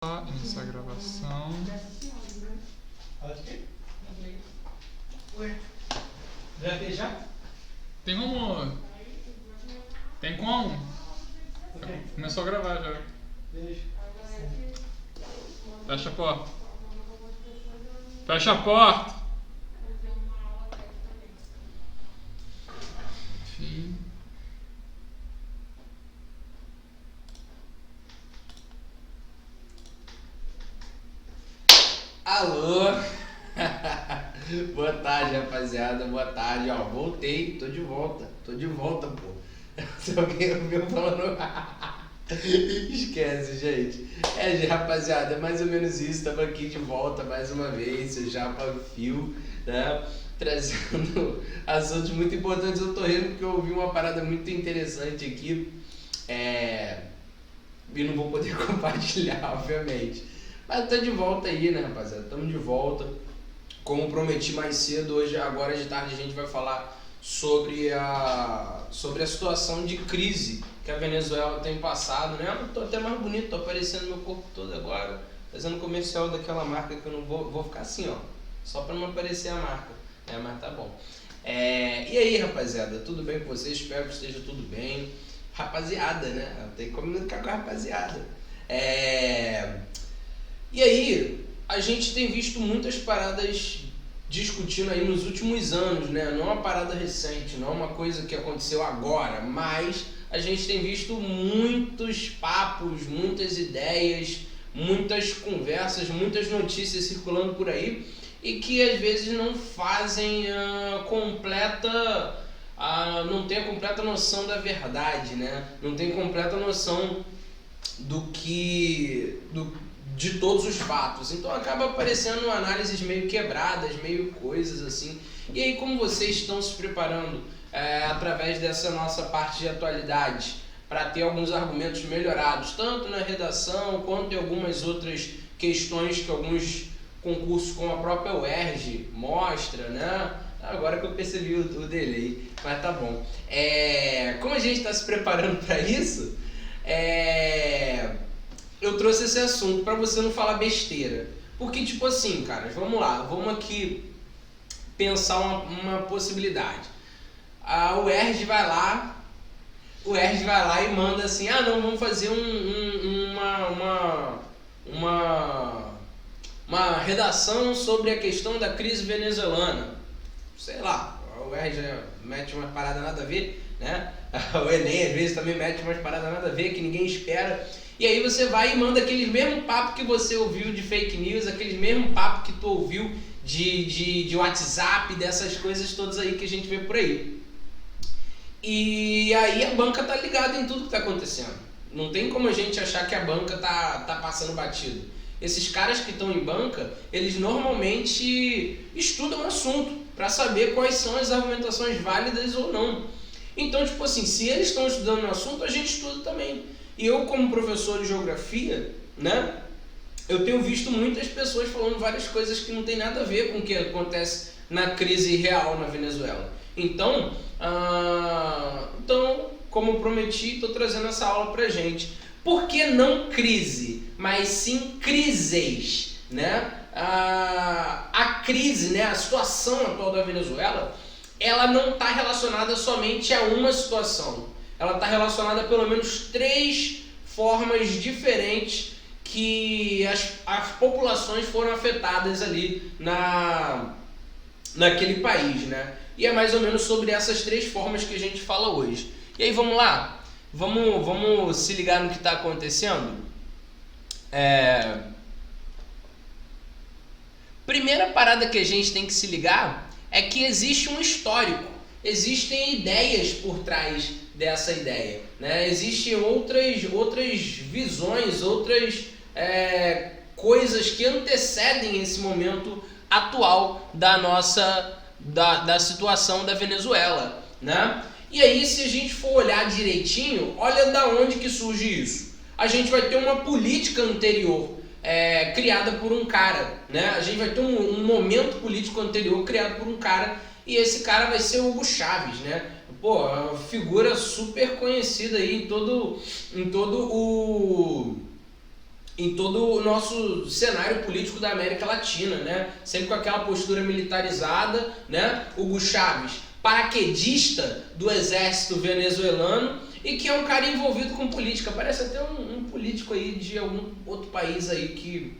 Iniciar a gravação. Já fez já? Tem como? Tem como? Começou a gravar já. Beijo. Fecha a porta. Fecha a porta. Enfim. Alô! Boa tarde, rapaziada. Boa tarde, ó. Voltei, tô de volta, pô. Se alguém ouviu falando. Esquece, gente. Rapaziada, é mais ou menos isso. Tamo aqui de volta mais uma vez. Eu já fio, né? Trazendo assuntos muito importantes. Eu tô rindo porque eu ouvi uma parada muito interessante aqui. E não vou poder compartilhar, obviamente. Mas tô de volta aí, né, rapaziada? Tamo de volta. Como prometi mais cedo, hoje, agora de tarde, a gente vai falar sobre a situação de crise que a Venezuela tem passado, né? Eu tô até mais bonito, tô aparecendo meu corpo todo agora, fazendo comercial daquela marca que eu não vou ficar assim, ó, só pra não aparecer a marca, né? Mas tá bom. E aí, rapaziada, tudo bem com vocês? Espero que esteja tudo bem. Rapaziada, né? Tem que comunicar com a rapaziada. E aí, a gente tem visto muitas paradas discutindo aí nos últimos anos, né? Não é uma parada recente, não é uma coisa que aconteceu agora, mas a gente tem visto muitos papos, muitas ideias, muitas conversas, muitas notícias circulando por aí e que às vezes não fazem não tem a completa noção da verdade, né? Não tem completa noção de todos os fatos. Então acaba aparecendo análises meio quebradas, meio coisas assim. E aí, como vocês estão se preparando através dessa nossa parte de atualidades para ter alguns argumentos melhorados, tanto na redação quanto em algumas outras questões que alguns concursos como a própria UERJ mostra, né? Agora que eu percebi o delay, mas tá bom. Como a gente está se preparando para isso, eu trouxe esse assunto para você não falar besteira. Porque, tipo assim, cara, vamos lá, vamos aqui pensar uma possibilidade. A UERJ vai lá e manda assim, não, vamos fazer uma redação sobre a questão da crise venezuelana. Sei lá, a UERJ mete umas paradas nada a ver, né? O Enem às vezes também mete umas paradas nada a ver que ninguém espera. E aí você vai e manda aquele mesmo papo que você ouviu de fake news, aquele mesmo papo que tu ouviu de WhatsApp, dessas coisas todas aí que a gente vê por aí. E aí a banca tá ligada em tudo que tá acontecendo. Não tem como a gente achar que a banca tá passando batido. Esses caras que estão em banca, eles normalmente estudam o assunto para saber quais são as argumentações válidas ou não. Então, tipo assim, se eles estão estudando o assunto, a gente estuda também. E eu, como professor de geografia, né, eu tenho visto muitas pessoas falando várias coisas que não tem nada a ver com o que acontece na crise real na Venezuela. Então, como eu prometi, estou trazendo essa aula pra gente. Por que não crise, mas sim crises, né? A crise, né, a situação atual da Venezuela, ela não está relacionada somente a uma situação. Ela está relacionada a pelo menos 3 formas diferentes que as populações foram afetadas ali naquele país, né? E é mais ou menos sobre essas 3 formas que a gente fala hoje. E aí, vamos lá? Vamos se ligar no que está acontecendo? Primeira parada que a gente tem que se ligar é que existe um histórico, existem ideias por trás dessa ideia, né? Existem outras visões, outras coisas que antecedem esse momento atual da situação da Venezuela, né? E aí, se a gente for olhar direitinho, olha da onde que surge isso. A gente vai ter uma política anterior criada por um cara, né? A gente vai ter um momento político anterior criado por um cara, e esse cara vai ser o Hugo Chávez, né? Pô, uma figura super conhecida aí em todo em todo o nosso cenário político da América Latina, né? Sempre com aquela postura militarizada, né? Hugo Chávez, paraquedista do exército venezuelano e que é um cara envolvido com política. Parece até um político aí de algum outro país aí que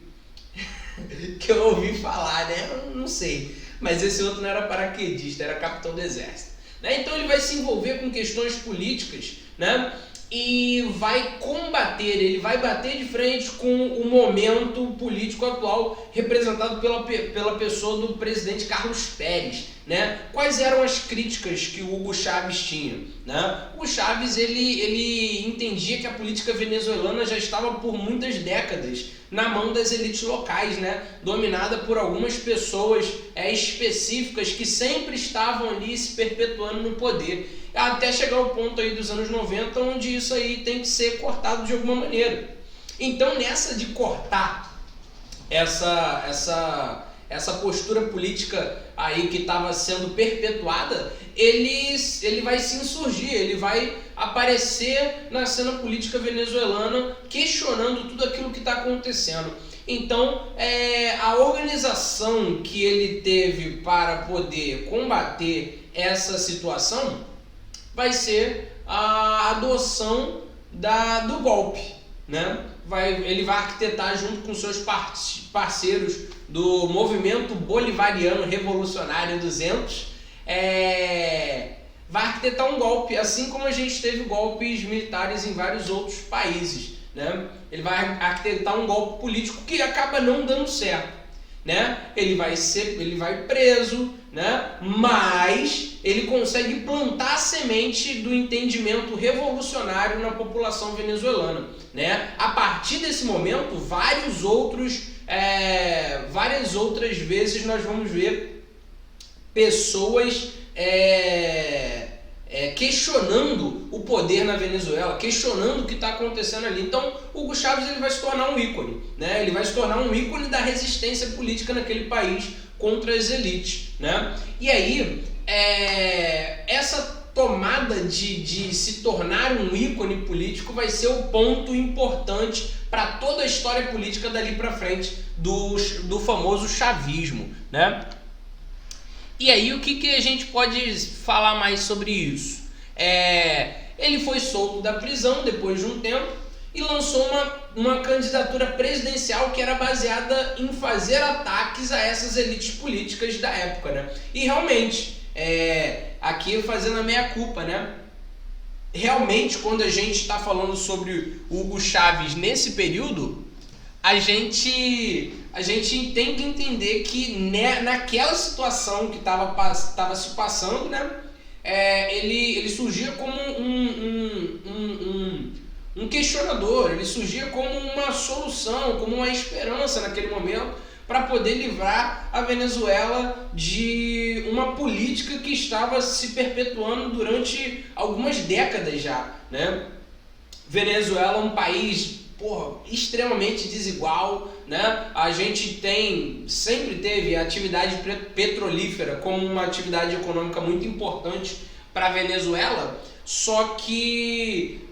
eu ouvi falar, né? Eu não sei. Mas esse outro não era paraquedista, era capitão do exército. Né? Então ele vai se envolver com questões políticas, né? E vai combater, ele vai bater de frente com o momento político atual representado pela pessoa do presidente Carlos Pérez, né? Quais eram as críticas que o Hugo Chávez tinha, né? O Hugo Chávez ele entendia que a política venezuelana já estava por muitas décadas na mão das elites locais, né? Dominada por algumas pessoas específicas que sempre estavam ali se perpetuando no poder. Até chegar ao ponto aí dos anos 90, onde isso aí tem que ser cortado de alguma maneira. Então, nessa de cortar essa postura política aí que estava sendo perpetuada, ele vai se insurgir, ele vai aparecer na cena política venezuelana questionando tudo aquilo que está acontecendo. Então, a organização que ele teve para poder combater essa situação vai ser a adoção do golpe, né? Ele vai arquitetar junto com seus parceiros do Movimento Bolivariano Revolucionário 200, vai arquitetar um golpe, assim como a gente teve golpes militares em vários outros países, né? Ele vai arquitetar um golpe político que acaba não dando certo, né? Ele vai preso, né? Mas ele consegue plantar a semente do entendimento revolucionário na população venezuelana, né? A partir desse momento, várias outras vezes nós vamos ver pessoas questionando o poder na Venezuela, questionando o que está acontecendo ali. Então, Hugo Chávez ele vai se tornar um ícone, né? Ele vai se tornar um ícone da resistência política naquele país contra as elites, né? E aí, essa tomada de se tornar um ícone político vai ser o ponto importante para toda a história política dali para frente do famoso chavismo, né? E aí, o que a gente pode falar mais sobre isso? Ele foi solto da prisão depois de um tempo e lançou uma candidatura presidencial que era baseada em fazer ataques a essas elites políticas da época, né? E realmente, aqui fazendo a meia-culpa, né? Realmente, quando a gente está falando sobre Hugo Chávez nesse período, a gente tem que entender que naquela situação que estava se passando, né? Ele surgia como um questionador, ele surgia como uma solução, como uma esperança naquele momento para poder livrar a Venezuela de uma política que estava se perpetuando durante algumas décadas já, né? Venezuela é um país extremamente desigual, né? A gente sempre teve a atividade petrolífera como uma atividade econômica muito importante para a Venezuela, só que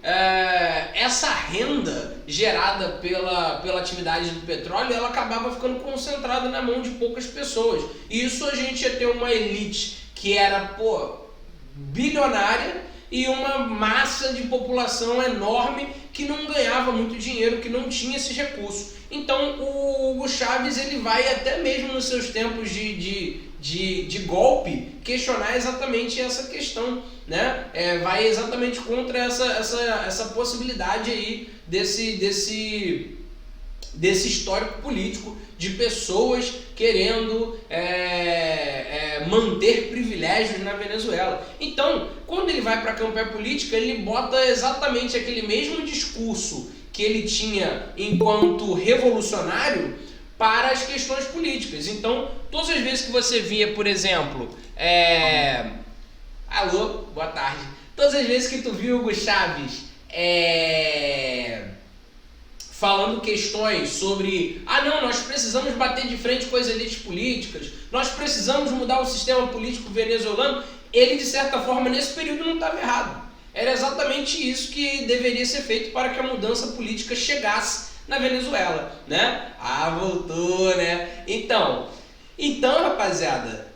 essa renda gerada pela atividade do petróleo, ela acabava ficando concentrada na mão de poucas pessoas. E isso a gente ia ter uma elite que era, bilionária e uma massa de população enorme que não ganhava muito dinheiro, que não tinha esses recursos. Então o Hugo Chávez ele vai até mesmo nos seus tempos de golpe questionar exatamente essa questão, né? Vai exatamente contra essa possibilidade aí desse histórico político de pessoas querendo manter privilégios na Venezuela. Então, quando ele vai para a campanha política, ele bota exatamente aquele mesmo discurso que ele tinha enquanto revolucionário para as questões políticas. Então, todas as vezes que você via, por exemplo, alô, boa tarde. Todas as vezes que tu viu o Hugo Chávez falando questões sobre não, nós precisamos bater de frente com as elites políticas, nós precisamos mudar o sistema político venezuelano, ele de certa forma nesse período não estava errado. Era exatamente isso que deveria ser feito para que a mudança política chegasse na Venezuela, né? Ah, voltou, né? Então, rapaziada,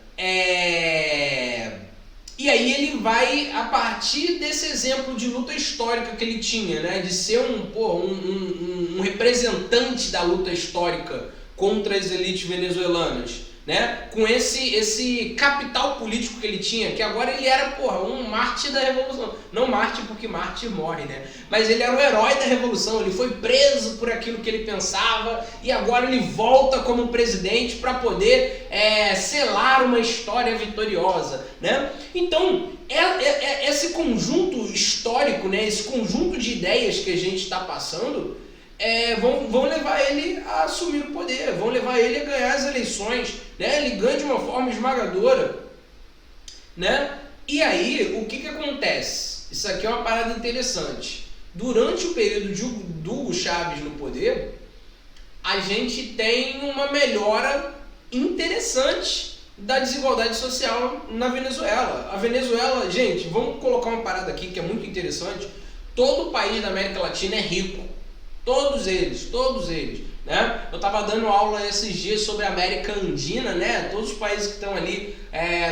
E aí ele vai, a partir desse exemplo de luta histórica que ele tinha, né? De ser um representante da luta histórica contra as elites venezuelanas, né? Com esse capital político que ele tinha, que agora ele era, um mártir da revolução. Não mártir porque mártir morre, né? Mas ele era o herói da revolução, ele foi preso por aquilo que ele pensava e agora ele volta como presidente para poder selar uma história vitoriosa, né? Então, esse conjunto histórico, né? Esse conjunto de ideias que a gente está passando, vão levar ele a assumir o poder, vão levar ele a ganhar as eleições, né? Ele ganha de uma forma esmagadora, né? E aí, o que acontece? Isso aqui é uma parada interessante. Durante o período do Hugo Chávez no poder, a gente tem uma melhora interessante da desigualdade social na Venezuela. A Venezuela, gente, vamos colocar uma parada aqui que é muito interessante. Todo país da América Latina é rico. Todos eles, né? Eu estava dando aula esses dias sobre a América Andina, né? Todos os países que estão ali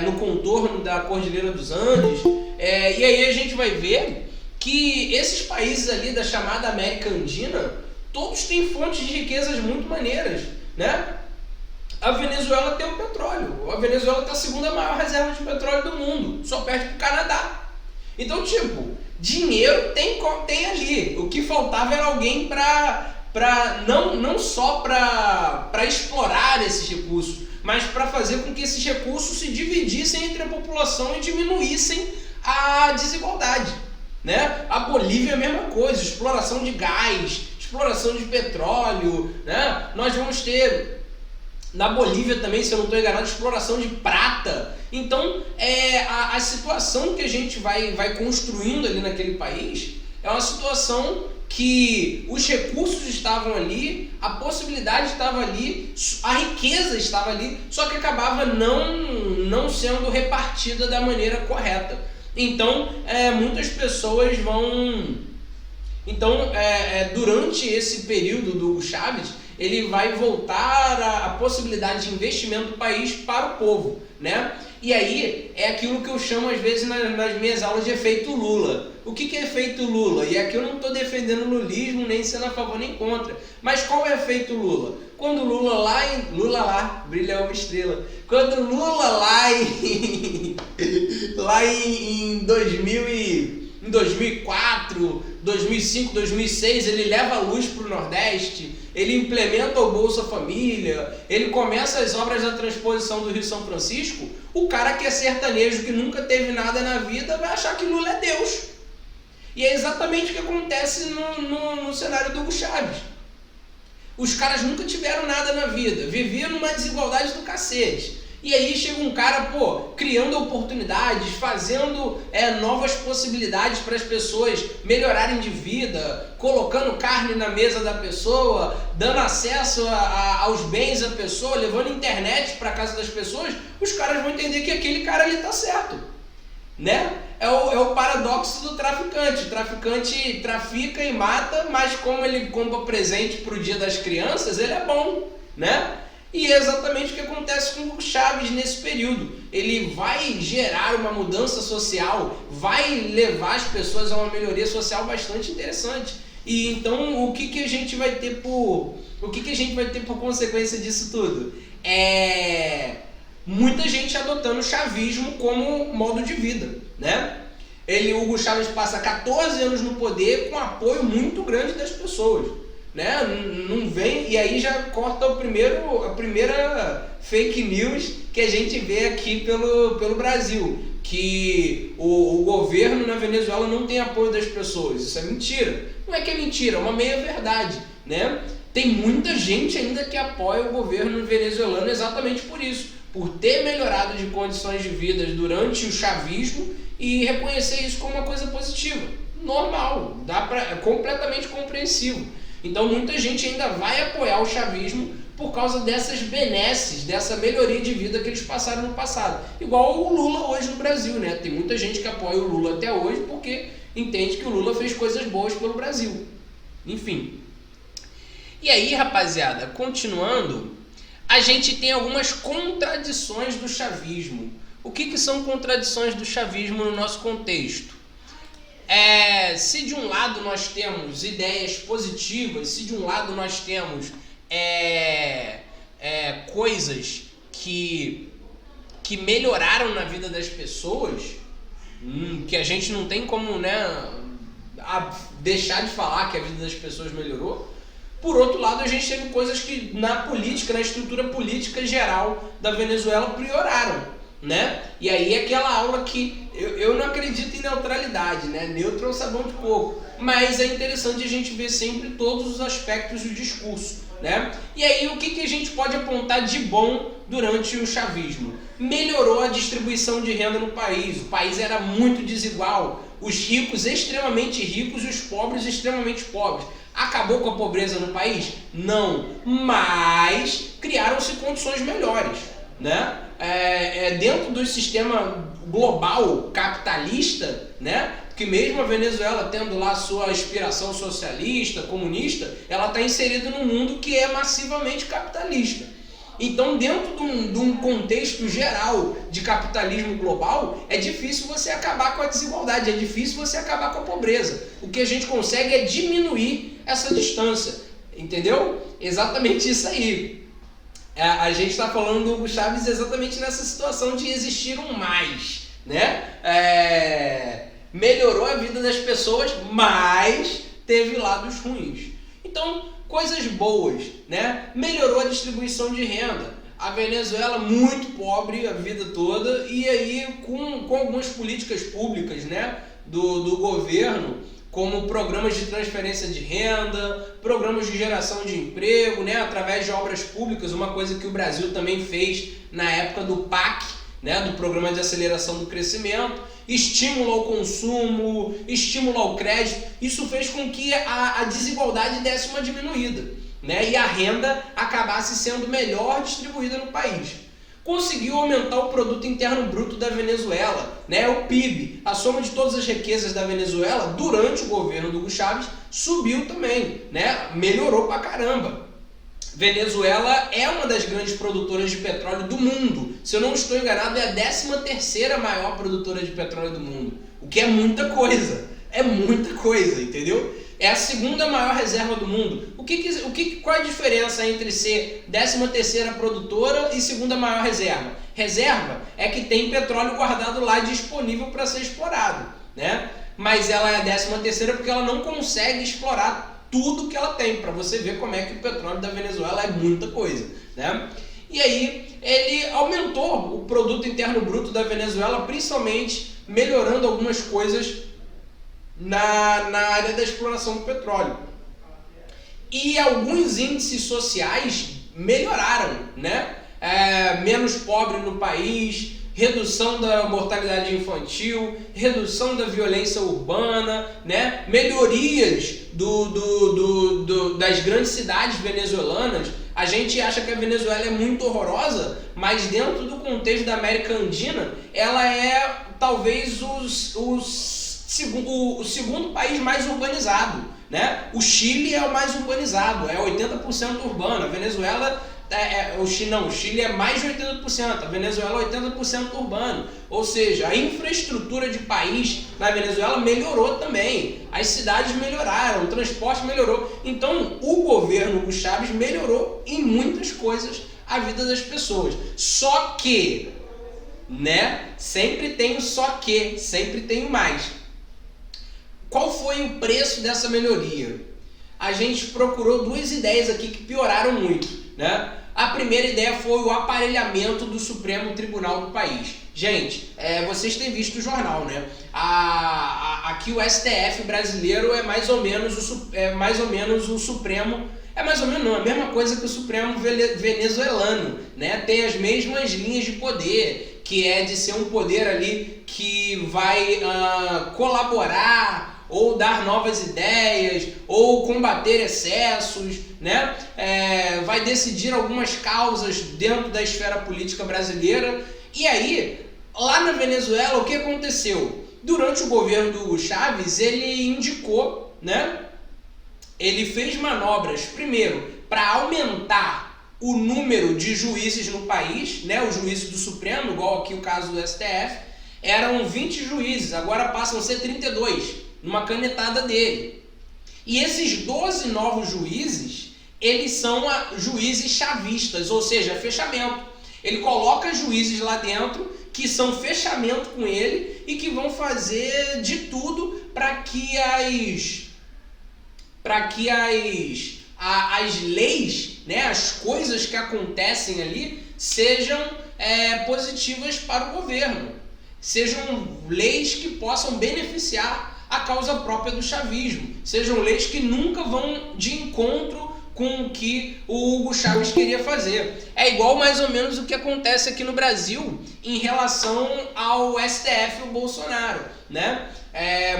no contorno da Cordilheira dos Andes. E aí a gente vai ver que esses países ali da chamada América Andina, todos têm fontes de riquezas muito maneiras, né? A Venezuela tem o petróleo. A Venezuela tem a segunda maior reserva de petróleo do mundo, só perto do Canadá. Então, dinheiro tem ali. O que faltava era alguém não só para explorar esses recursos, mas para fazer com que esses recursos se dividissem entre a população e diminuíssem a desigualdade, né? A Bolívia é a mesma coisa, exploração de gás, exploração de petróleo, né? Nós vamos ter na Bolívia também, se eu não estou enganado, exploração de prata. Então, a situação que a gente vai construindo ali naquele país é uma situação que os recursos estavam ali, a possibilidade estava ali, a riqueza estava ali, só que acabava não sendo repartida da maneira correta. Então, muitas pessoas vão... Então, durante esse período do Hugo Chávez, ele vai voltar a possibilidade de investimento do país para o povo, né? E aí é aquilo que eu chamo às vezes nas minhas aulas de efeito Lula. O que é efeito Lula? E aqui eu não estou defendendo o lulismo, nem sendo a favor nem contra. Mas qual é o efeito Lula? Quando Lula lá, brilha uma estrela. Quando Lula lá em 2004, 2005, 2006, ele leva a luz para o Nordeste, ele implementa o Bolsa Família, ele começa as obras da transposição do Rio São Francisco. O cara que é sertanejo, que nunca teve nada na vida, vai achar que Lula é Deus. E é exatamente o que acontece no cenário do Hugo Chávez. Os caras nunca tiveram nada na vida, viviam numa desigualdade do cacete. E aí chega um cara, criando oportunidades, fazendo novas possibilidades para as pessoas melhorarem de vida, colocando carne na mesa da pessoa, dando acesso aos bens da pessoa, levando internet para casa das pessoas. Os caras vão entender que aquele cara ali está certo, né? É o paradoxo do traficante. O traficante trafica e mata, mas como ele compra presente para o Dia das Crianças, ele é bom, né? E é exatamente o que acontece com o Chávez nesse período. Ele vai gerar uma mudança social, vai levar as pessoas a uma melhoria social bastante interessante. E então o que a gente vai ter por consequência disso tudo? Muita gente adotando o chavismo como modo de vida, né? O Hugo Chávez passa 14 anos no poder com apoio muito grande das pessoas, né? Não vem, e aí já corta a primeira fake news que a gente vê aqui pelo Brasil, que o governo na Venezuela não tem apoio das pessoas. Isso é mentira. Não é que é mentira, é uma meia-verdade, né? Tem muita gente ainda que apoia o governo venezuelano exatamente por isso, por ter melhorado de condições de vida durante o chavismo e reconhecer isso como uma coisa positiva, normal, completamente compreensível. Então muita gente ainda vai apoiar o chavismo por causa dessas benesses, dessa melhoria de vida que eles passaram no passado. Igual o Lula hoje no Brasil, né? Tem muita gente que apoia o Lula até hoje porque entende que o Lula fez coisas boas pelo Brasil. Enfim. E aí, rapaziada, continuando, a gente tem algumas contradições do chavismo. O que são contradições do chavismo no nosso contexto? Se de um lado nós temos ideias positivas, se de um lado nós temos coisas que melhoraram na vida das pessoas, que a gente não tem como, né, deixar de falar que a vida das pessoas melhorou. Por outro lado, a gente teve coisas que na política, na estrutura política geral da Venezuela pioraram, né? E aí aquela aula que eu não acredito em neutralidade, né? Neutro é um sabão de coco, mas é interessante a gente ver sempre todos os aspectos do discurso, né? E aí o que a gente pode apontar de bom durante o chavismo? Melhorou a distribuição de renda no país. O país era muito desigual, os ricos extremamente ricos e os pobres extremamente pobres. Acabou com a pobreza no país? Não, mas criaram-se condições melhores, né? Dentro do sistema global capitalista, né? Porque mesmo a Venezuela tendo lá sua aspiração socialista, comunista, ela está inserida num mundo que é massivamente capitalista. Então, dentro de um contexto geral de capitalismo global, é difícil você acabar com a desigualdade, é difícil você acabar com a pobreza. O que a gente consegue é diminuir essa distância, entendeu? Exatamente isso aí. A gente está falando do Hugo Chávez exatamente nessa situação de existir um mais, né? Melhorou a vida das pessoas, mas teve lados ruins. Então, coisas boas, né? Melhorou a distribuição de renda. A Venezuela muito pobre a vida toda, e aí com algumas políticas públicas, né, do governo, como programas de transferência de renda, programas de geração de emprego, né, através de obras públicas, uma coisa que o Brasil também fez na época do PAC, né, do Programa de Aceleração do Crescimento, estímulo ao consumo, estímulo ao crédito. Isso fez com que a desigualdade desse uma diminuída, né, e a renda acabasse sendo melhor distribuída no país. Conseguiu aumentar o produto interno bruto da Venezuela, né, o PIB, a soma de todas as riquezas da Venezuela durante o governo do Hugo Chávez subiu também, né, melhorou pra caramba. Venezuela é uma das grandes produtoras de petróleo do mundo. Se eu não estou enganado, é a 13ª maior produtora de petróleo do mundo, o que é muita coisa, entendeu? É a 2ª maior reserva do mundo. Qual é a diferença entre ser 13ª produtora e 2ª maior reserva? Reserva é que tem petróleo guardado lá disponível para ser explorado, né? Mas ela é a 13ª porque ela não consegue explorar tudo que ela tem, para você ver como é que o petróleo da Venezuela é muita coisa, né? E aí ele aumentou o produto interno bruto da Venezuela, principalmente melhorando algumas coisas na área da exploração do petróleo. E alguns índices sociais melhoraram, né? Menos pobre no país, redução da mortalidade infantil, redução da violência urbana, né? Melhorias das grandes cidades venezuelanas. A gente acha que a Venezuela é muito horrorosa, mas dentro do contexto da América Andina, ela é talvez o segundo país mais urbanizado, né? O Chile é o mais urbanizado, é 80% urbano. A Venezuela o Chile é mais de 80%, a Venezuela é 80% urbano. Ou seja, a infraestrutura de país na Venezuela melhorou também, as cidades melhoraram, o transporte melhorou. Então o governo Hugo Chávez melhorou em muitas coisas a vida das pessoas. Só que, né, sempre tem o só que, sempre tem o mais. Qual foi o preço dessa melhoria? A gente procurou duas ideias aqui que pioraram muito, né? A primeira ideia foi o aparelhamento do Supremo Tribunal do país. Gente, vocês têm visto o jornal, né? Aqui o STF brasileiro é mais ou menos o Supremo. É mais ou menos não, a mesma coisa que o Supremo venezuelano, né? Tem as mesmas linhas de poder, que é de ser um poder ali que vai colaborar ou dar novas ideias, ou combater excessos, né? Vai decidir algumas causas dentro da esfera política brasileira. E aí, lá na Venezuela, o que aconteceu? Durante o governo do Hugo Chávez, ele indicou, né? ele fez manobras, primeiro, para aumentar o número de juízes no país, né, os juízes do Supremo, igual aqui o caso do STF, eram 20 juízes, agora passam a ser 32, numa canetada dele. E esses 12 novos juízes, eles são juízes chavistas, ou seja, fechamento. Ele coloca juízes lá dentro que são fechamento com ele e que vão fazer de tudo para que as leis, né, as coisas que acontecem ali sejam positivas para o governo, sejam leis que possam beneficiar a causa própria do chavismo, sejam leis que nunca vão de encontro com o que o Hugo Chávez queria fazer. É igual mais ou menos o que acontece aqui no Brasil em relação ao STF e o Bolsonaro, né?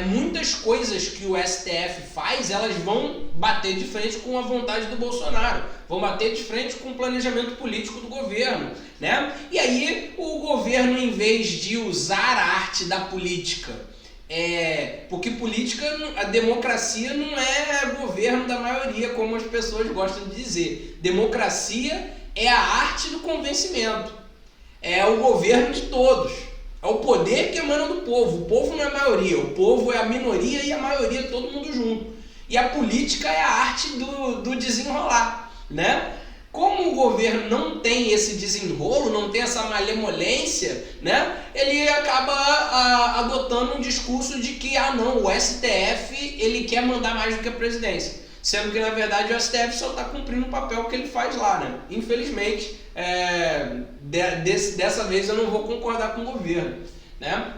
Muitas coisas que o STF faz, elas vão bater de frente com a vontade do Bolsonaro, vão bater de frente com o planejamento político do governo, né? E aí o governo, em vez de usar a arte da política, porque política, a democracia não é governo da maioria, como as pessoas gostam de dizer. Democracia é a arte do convencimento, é o governo de todos, é o poder que emana do povo. O povo não é a maioria, o povo é a minoria e a maioria, todo mundo junto. E a política é a arte do desenrolar, né? Como o governo não tem esse desenrolo, não tem essa malemolência, né, ele acaba adotando um discurso de que, não, o STF ele quer mandar mais do que a presidência. Sendo que, na verdade, o STF só está cumprindo o papel que ele faz lá, né? Infelizmente, dessa vez eu não vou concordar com o governo, né?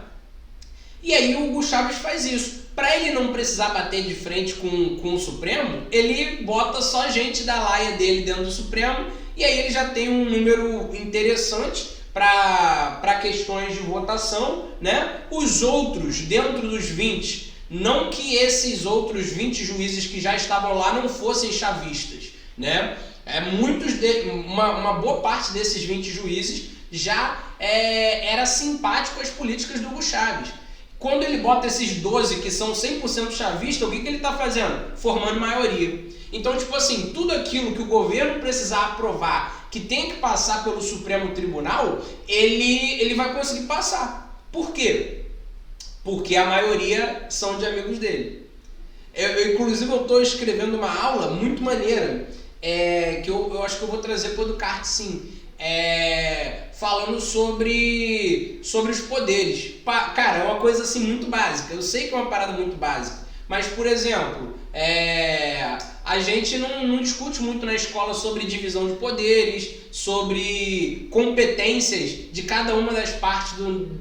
E aí o Hugo Chávez faz isso. Para ele não precisar bater de frente com o Supremo, ele bota só gente da laia dele dentro do Supremo, e aí ele já tem um número interessante para questões de votação, né? Os outros, dentro dos 20, não que esses outros 20 juízes que já estavam lá não fossem chavistas, né? Uma boa parte desses 20 juízes já era simpático às políticas do Hugo Chávez. Quando ele bota esses 12 que são 100% chavistas, o que ele está fazendo? Formando maioria. Então, tipo assim, tudo aquilo que o governo precisar aprovar, que tem que passar pelo Supremo Tribunal, ele vai conseguir passar. Por quê? Porque a maioria são de amigos dele. Inclusive, eu estou escrevendo uma aula muito maneira, que eu acho que eu vou trazer para o Educarte, sim. Falando sobre os poderes. Cara, é uma coisa assim muito básica. Eu sei que é uma parada muito básica, mas, por exemplo, a gente não discute muito na escola sobre divisão de poderes, sobre competências de cada uma das partes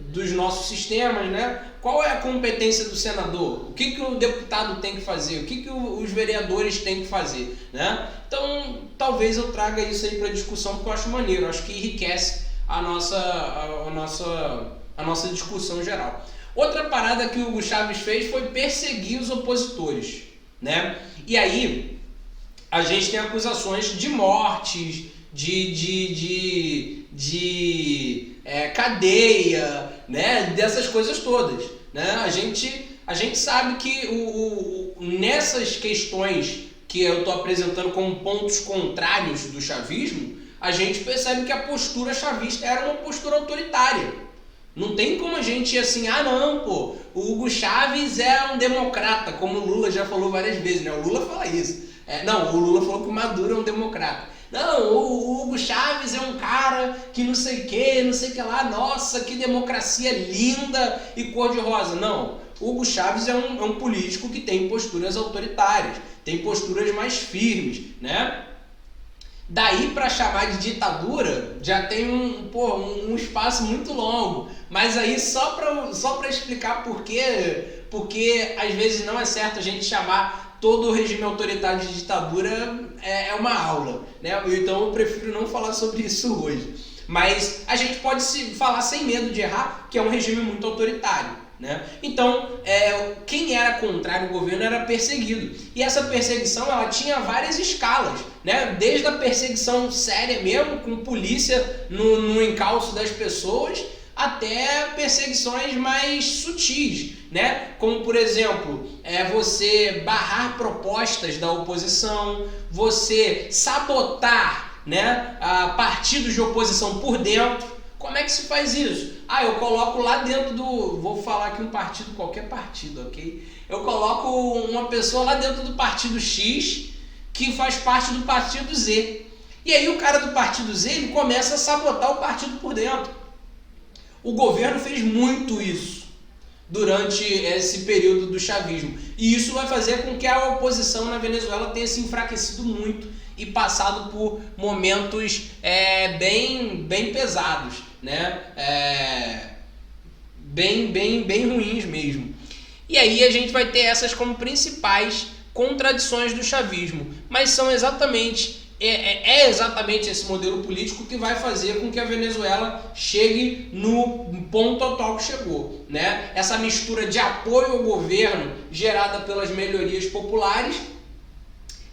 dos nossos sistemas, né? Qual é a competência do senador? O que o deputado tem que fazer? O que os vereadores têm que fazer, né? Então, talvez eu traga isso aí para discussão, porque eu acho maneiro, eu acho que enriquece a nossa discussão geral. Outra parada que o Hugo Chávez fez foi perseguir os opositores, né? E aí a gente tem acusações de mortes, de cadeia, né? Dessas coisas todas, né? A gente sabe que nessas questões que eu estou apresentando como pontos contrários do chavismo, a gente percebe que a postura chavista era uma postura autoritária. Não tem como a gente ir assim, o Hugo Chávez é um democrata, como o Lula já falou várias vezes, né? O Lula fala isso. O Lula falou que o Maduro é um democrata. Não, o Hugo Chávez é um cara que não sei o que lá, nossa, que democracia linda e cor-de-rosa. Não, o Hugo Chávez é um político que tem posturas autoritárias, tem posturas mais firmes, né? Daí para chamar de ditadura já tem um espaço muito longo, mas aí só para explicar por quê, porque às vezes não é certo a gente chamar todo o regime autoritário de ditadura, é uma aula, né? Então eu prefiro não falar sobre isso hoje, mas a gente pode falar sem medo de errar que é um regime muito autoritário, né? Então, quem era contrário ao governo era perseguido. E essa perseguição ela tinha várias escalas, né? Desde a perseguição séria mesmo, com polícia no encalço das pessoas, até perseguições mais sutis, né? Como, por exemplo, você barrar propostas da oposição, você sabotar, né, partidos de oposição por dentro. Como é que se faz isso? Eu coloco lá dentro do... Vou falar aqui um partido, qualquer partido, ok? Eu coloco uma pessoa lá dentro do partido X que faz parte do partido Z. E aí o cara do partido Z, ele começa a sabotar o partido por dentro. O governo fez muito isso durante esse período do chavismo. E isso vai fazer com que a oposição na Venezuela tenha se enfraquecido muito e passado por momentos bem pesados, né? Bem ruins mesmo. E aí a gente vai ter essas como principais contradições do chavismo, mas são exatamente esse modelo político que vai fazer com que a Venezuela chegue no ponto atual que chegou, né? Essa mistura de apoio ao governo gerada pelas melhorias populares,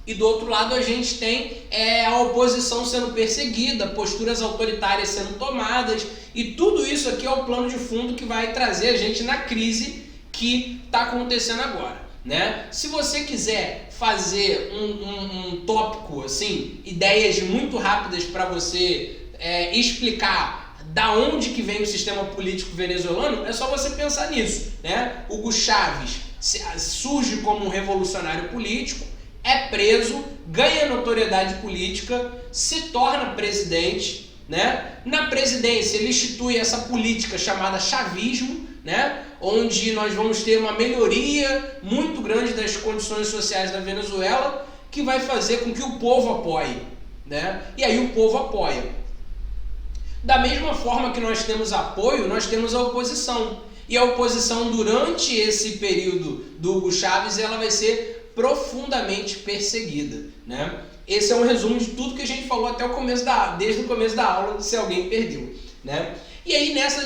e do outro lado a gente tem a oposição sendo perseguida, posturas autoritárias sendo tomadas, e tudo isso aqui é o plano de fundo que vai trazer a gente na crise que está acontecendo agora, né? Se você quiser fazer um tópico, assim, ideias muito rápidas para você explicar da onde que vem o sistema político venezuelano, é só você pensar nisso, né? Hugo Chávez surge como um revolucionário político, é preso, ganha notoriedade política, se torna presidente, né? Na presidência ele institui essa política chamada chavismo, né? Onde nós vamos ter uma melhoria muito grande das condições sociais da Venezuela, que vai fazer com que o povo apoie, né? E aí o povo apoia. Da mesma forma que nós temos apoio, nós temos a oposição. E a oposição, durante esse período do Hugo Chávez, ela vai ser profundamente perseguida, né? Esse é um resumo de tudo que a gente falou até desde o começo da aula, se alguém perdeu, né? E aí nessa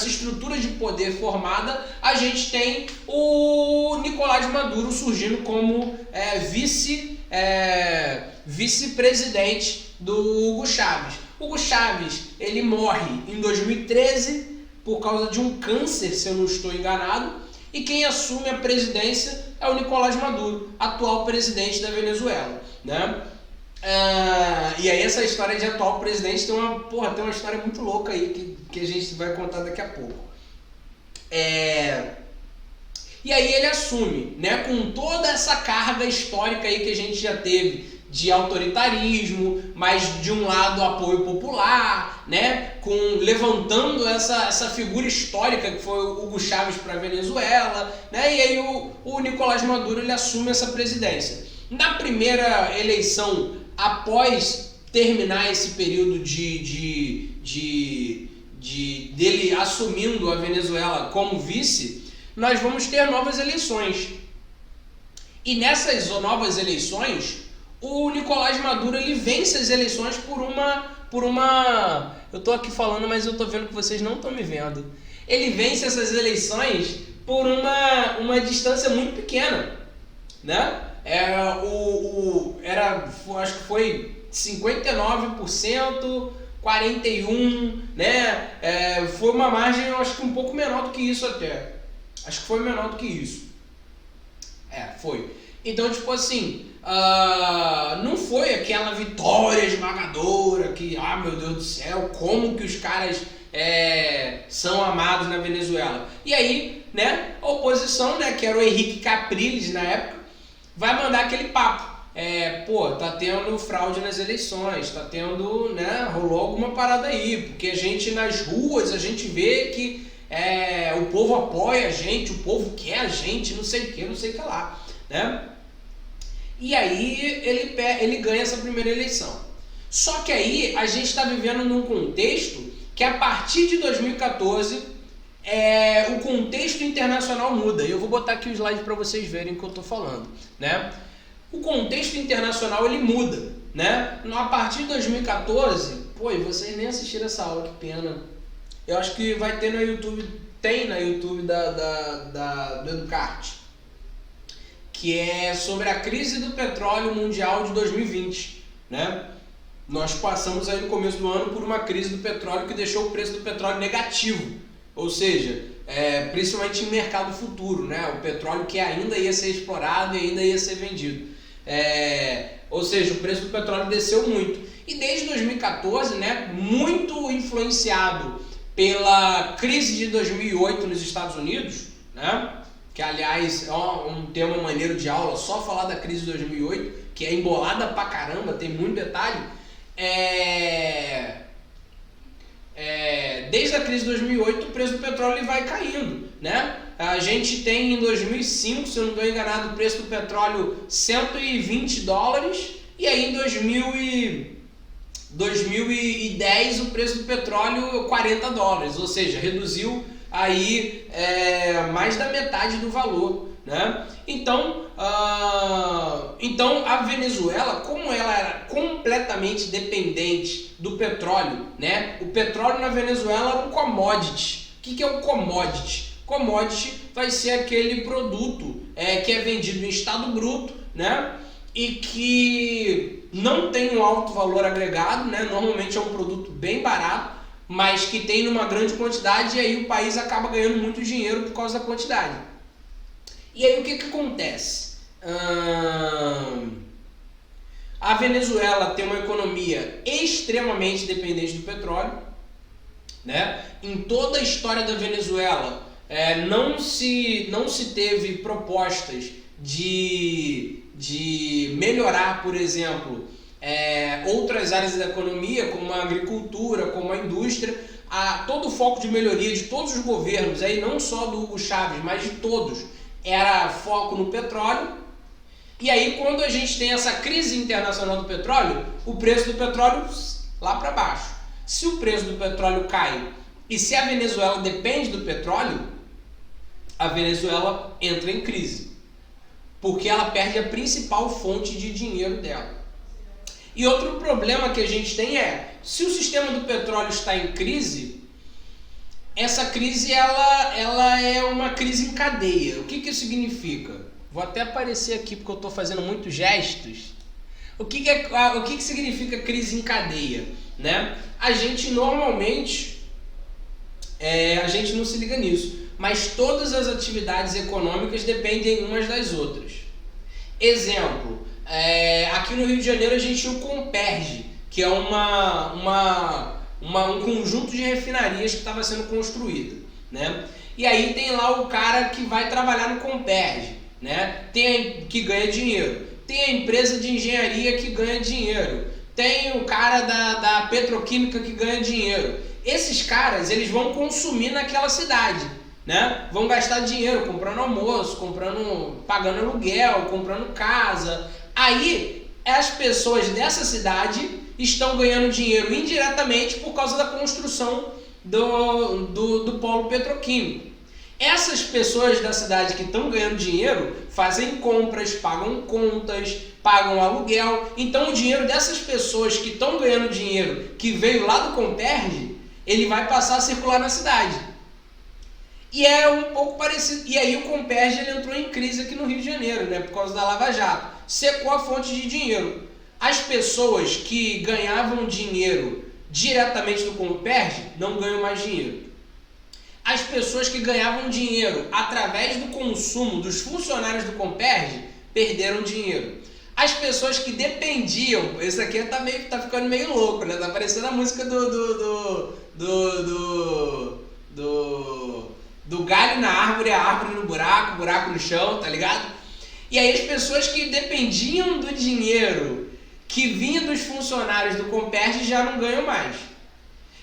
estrutura de poder formada, a gente tem o Nicolás Maduro surgindo como vice-presidente do Hugo Chávez. Hugo Chávez, ele morre em 2013 por causa de um câncer, se eu não estou enganado, e quem assume a presidência é o Nicolás Maduro, atual presidente da Venezuela, né? E aí essa história de atual presidente tem uma história muito louca aí que a gente vai contar daqui a pouco. E aí ele assume, né, com toda essa carga histórica aí que a gente já teve de autoritarismo, mas de um lado apoio popular, né, levantando essa figura histórica que foi o Hugo Chávez para a Venezuela, né, e aí o Nicolás Maduro ele assume essa presidência. Na primeira eleição, após terminar esse período dele assumindo a Venezuela como vice, nós vamos ter novas eleições. E nessas novas eleições, o Nicolás Maduro ele vence as eleições por uma... Eu tô aqui falando, mas eu tô vendo que vocês não estão me vendo. Ele vence essas eleições por uma distância muito pequena, né? Acho que foi 59%, 41%, né? Foi uma margem, eu acho que um pouco menor do que isso até. Acho que foi menor do que isso. Foi. Então, tipo assim, não foi aquela vitória esmagadora que, meu Deus do céu, como que os caras são amados na Venezuela. E aí, né, a oposição, né, que era o Henrique Capriles na época, vai mandar aquele papo. Tá tendo fraude nas eleições, tá tendo, né, rolou alguma parada aí, porque a gente nas ruas, a gente vê que o povo apoia a gente, o povo quer a gente, não sei o que lá, né? E aí ele ganha essa primeira eleição. Só que aí a gente está vivendo num contexto que a partir de 2014 o contexto internacional muda. Eu vou botar aqui o slide para vocês verem o que eu estou falando, né? O contexto internacional ele muda, né? A partir de 2014, vocês nem assistiram essa aula, que pena. Eu acho que vai ter no YouTube, tem na YouTube do Educarte, que é sobre a crise do petróleo mundial de 2020, né? nós passamos aí no começo do ano por uma crise do petróleo que deixou o preço do petróleo negativo, ou seja, principalmente em mercado futuro, né? O petróleo que ainda ia ser explorado e ainda ia ser vendido. Ou seja, o preço do petróleo desceu muito. E desde 2014, né, muito influenciado pela crise de 2008 nos Estados Unidos, né, que aliás é um tema maneiro de aula, só falar da crise de 2008, que é embolada pra caramba, tem muito detalhe. Desde a crise de 2008 o preço do petróleo vai caindo, né? A gente tem em 2005, se eu não estou enganado, o preço do petróleo $120, e aí em 2010 o preço do petróleo $40, ou seja, reduziu aí mais da metade do valor, né? Então a Venezuela, como ela era completamente dependente do petróleo, né? O petróleo na Venezuela era um commodity. O que é um commodity? Commodity vai ser aquele produto que é vendido em estado bruto, né? E que não tem um alto valor agregado, né? Normalmente é um produto bem barato, mas que tem numa grande quantidade, e aí o país acaba ganhando muito dinheiro por causa da quantidade. E aí o que acontece? A Venezuela tem uma economia extremamente dependente do petróleo, né? Em toda a história da Venezuela não se teve propostas de melhorar, por exemplo, outras áreas da economia, como a agricultura, como a indústria. Todo o foco de melhoria de todos os governos, aí não só do Hugo Chávez, mas de todos, era foco no petróleo. E aí quando a gente tem essa crise internacional do petróleo, o preço do petróleo lá para baixo. Se o preço do petróleo cai e se a Venezuela depende do petróleo, a Venezuela entra em crise, porque ela perde a principal fonte de dinheiro dela. E outro problema que a gente tem se o sistema do petróleo está em crise, essa crise ela é uma crise em cadeia. O que isso significa? Vou até aparecer aqui porque eu estou fazendo muitos gestos. O que significa crise em cadeia, né? A gente normalmente a gente não se liga nisso, mas todas as atividades econômicas dependem umas das outras. Exemplo, aqui no Rio de Janeiro a gente tinha o Comperj, que é um conjunto de refinarias que estava sendo construída, né? E aí tem lá o cara que vai trabalhar no Comperj, né? Que ganha dinheiro. Tem a empresa de engenharia que ganha dinheiro. Tem o cara da petroquímica que ganha dinheiro. Esses caras, eles vão consumir naquela cidade, né? Vão gastar dinheiro comprando almoço, pagando aluguel, comprando casa. Aí as pessoas dessa cidade estão ganhando dinheiro indiretamente por causa da construção do polo petroquímico. Essas pessoas da cidade que estão ganhando dinheiro fazem compras, pagam contas, pagam aluguel. Então o dinheiro dessas pessoas que estão ganhando dinheiro, que veio lá do Comperj, ele vai passar a circular na cidade. E é um pouco parecido. E aí o Comperj ele entrou em crise aqui no Rio de Janeiro, né, por causa da Lava Jato. Secou a fonte de dinheiro. As pessoas que ganhavam dinheiro diretamente do Comperj não ganham mais dinheiro. As pessoas que ganhavam dinheiro através do consumo dos funcionários do Comperj perderam dinheiro. As pessoas que dependiam, isso aqui tá ficando meio louco, né? Tá parecendo a música do galho na árvore, a árvore no buraco, o buraco no chão, tá ligado? E aí as pessoas que dependiam do dinheiro que vinha dos funcionários do Comperj já não ganham mais.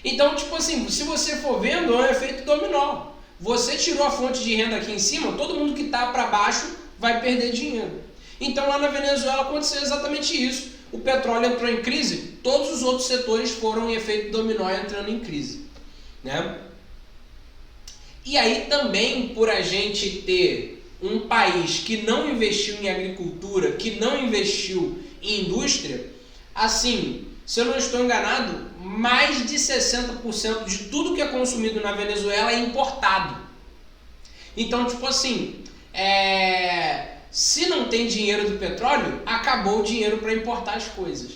Então, tipo assim, se você for vendo, é um efeito dominó. Você tirou a fonte de renda aqui em cima, todo mundo que tá para baixo vai perder dinheiro. Então lá na Venezuela aconteceu exatamente isso. O petróleo entrou em crise, todos os outros setores foram em efeito dominó entrando em crise, né? E aí também, por a gente ter um país que não investiu em agricultura, que não investiu em indústria, assim, se eu não estou enganado, mais de 60% de tudo que é consumido na Venezuela é importado. Então, tipo assim, se não tem dinheiro do petróleo, acabou o dinheiro para importar as coisas.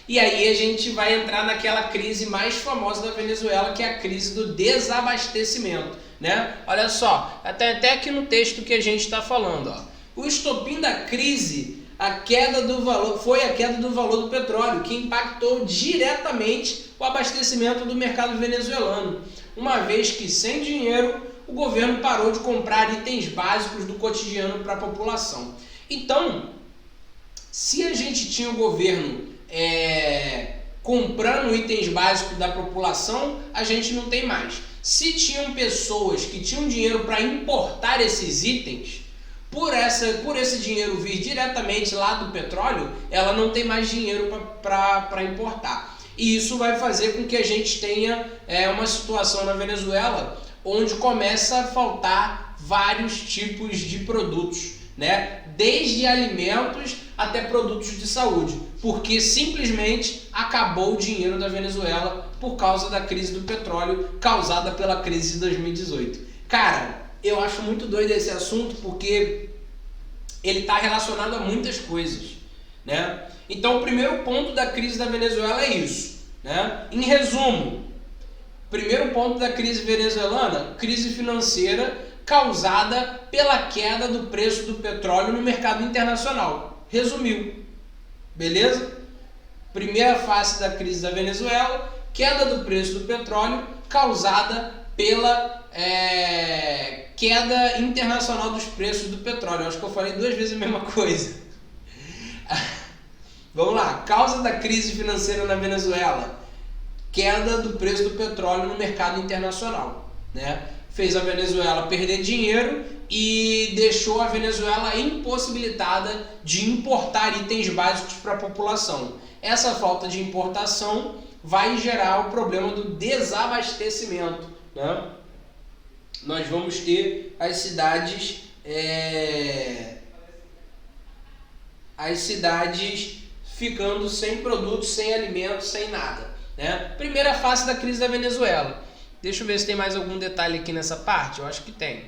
E aí a gente vai entrar naquela crise mais famosa da Venezuela, que é a crise do desabastecimento, né? Olha só, até aqui no texto que a gente está falando, ó. O estopim da crise, foi a queda do valor do petróleo, que impactou diretamente o abastecimento do mercado venezuelano, uma vez que sem dinheiro o governo parou de comprar itens básicos do cotidiano para a população. Então, se a gente tinha o governo comprando itens básicos da população, a gente não tem mais. Se tinham pessoas que tinham dinheiro para importar esses itens, por esse dinheiro vir diretamente lá do petróleo, ela não tem mais dinheiro para importar. E isso vai fazer com que a gente tenha uma situação na Venezuela onde começa a faltar vários tipos de produtos, né? Desde alimentos até produtos de saúde, porque simplesmente acabou o dinheiro da Venezuela por causa da crise do petróleo causada pela crise de 2018. Cara, eu acho muito doido esse assunto porque ele está relacionado a muitas coisas, né? Então o primeiro ponto da crise da Venezuela é isso, né? Em resumo, primeiro ponto da crise venezuelana, crise financeira causada pela queda do preço do petróleo no mercado internacional. Resumiu, beleza? Primeira face da crise da Venezuela, queda do preço do petróleo causada pela queda internacional dos preços do petróleo. Acho que eu falei 2 vezes a mesma coisa. Vamos lá, causa da crise financeira na Venezuela, queda do preço do petróleo no mercado internacional, né? Fez a Venezuela perder dinheiro e deixou a Venezuela impossibilitada de importar itens básicos para a população. Essa falta de importação vai gerar o problema do desabastecimento, né? Nós vamos ter as cidades ficando sem produtos, sem alimentos, sem nada, né? Primeira face da crise da Venezuela. Deixa eu ver se tem mais algum detalhe aqui nessa parte. Eu acho que tem.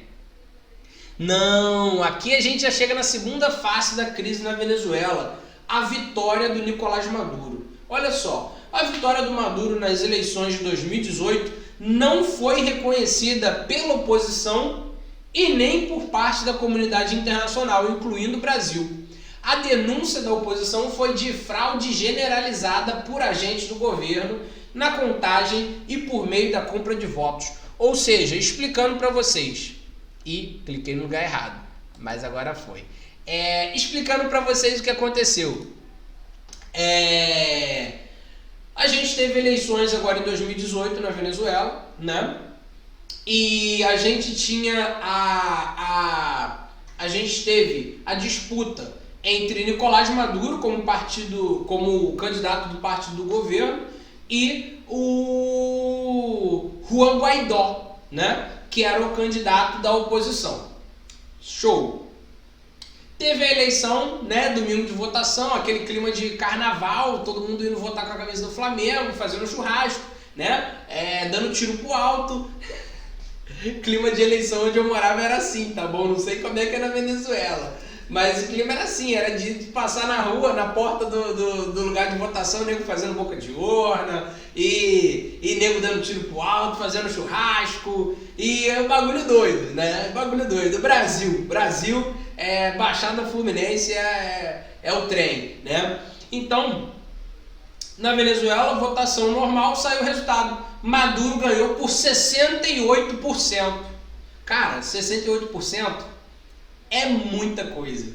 Não, aqui a gente já chega na segunda face da crise na Venezuela, a vitória do Nicolás Maduro. Olha só, a vitória do Maduro nas eleições de 2018 não foi reconhecida pela oposição e nem por parte da comunidade internacional, incluindo o Brasil. A denúncia da oposição foi de fraude generalizada por agentes do governo na contagem e por meio da compra de votos. Ou seja, explicando para vocês, e cliquei no lugar errado, mas agora foi. Explicando para vocês o que aconteceu. A gente teve eleições agora em 2018 na Venezuela, né? E a gente tinha a gente teve a disputa entre Nicolás Maduro como candidato do partido do governo e o Juan Guaidó, né? Que era o candidato da oposição. Show! Teve a eleição, né, domingo de votação, aquele clima de carnaval, todo mundo indo votar com a camisa do Flamengo, fazendo churrasco, né, dando tiro pro alto. Clima de eleição onde eu morava era assim, tá bom? Não sei como é que é na Venezuela, mas o clima era assim, era de passar na rua, na porta do lugar de votação, o nego fazendo boca de urna, e nego dando tiro pro alto, fazendo churrasco, e é um bagulho doido, né? Bagulho doido. Brasil, Baixada Fluminense é o trem, né? Então, na Venezuela, votação normal, saiu o resultado. Maduro ganhou por 68%. Cara, 68% é muita coisa.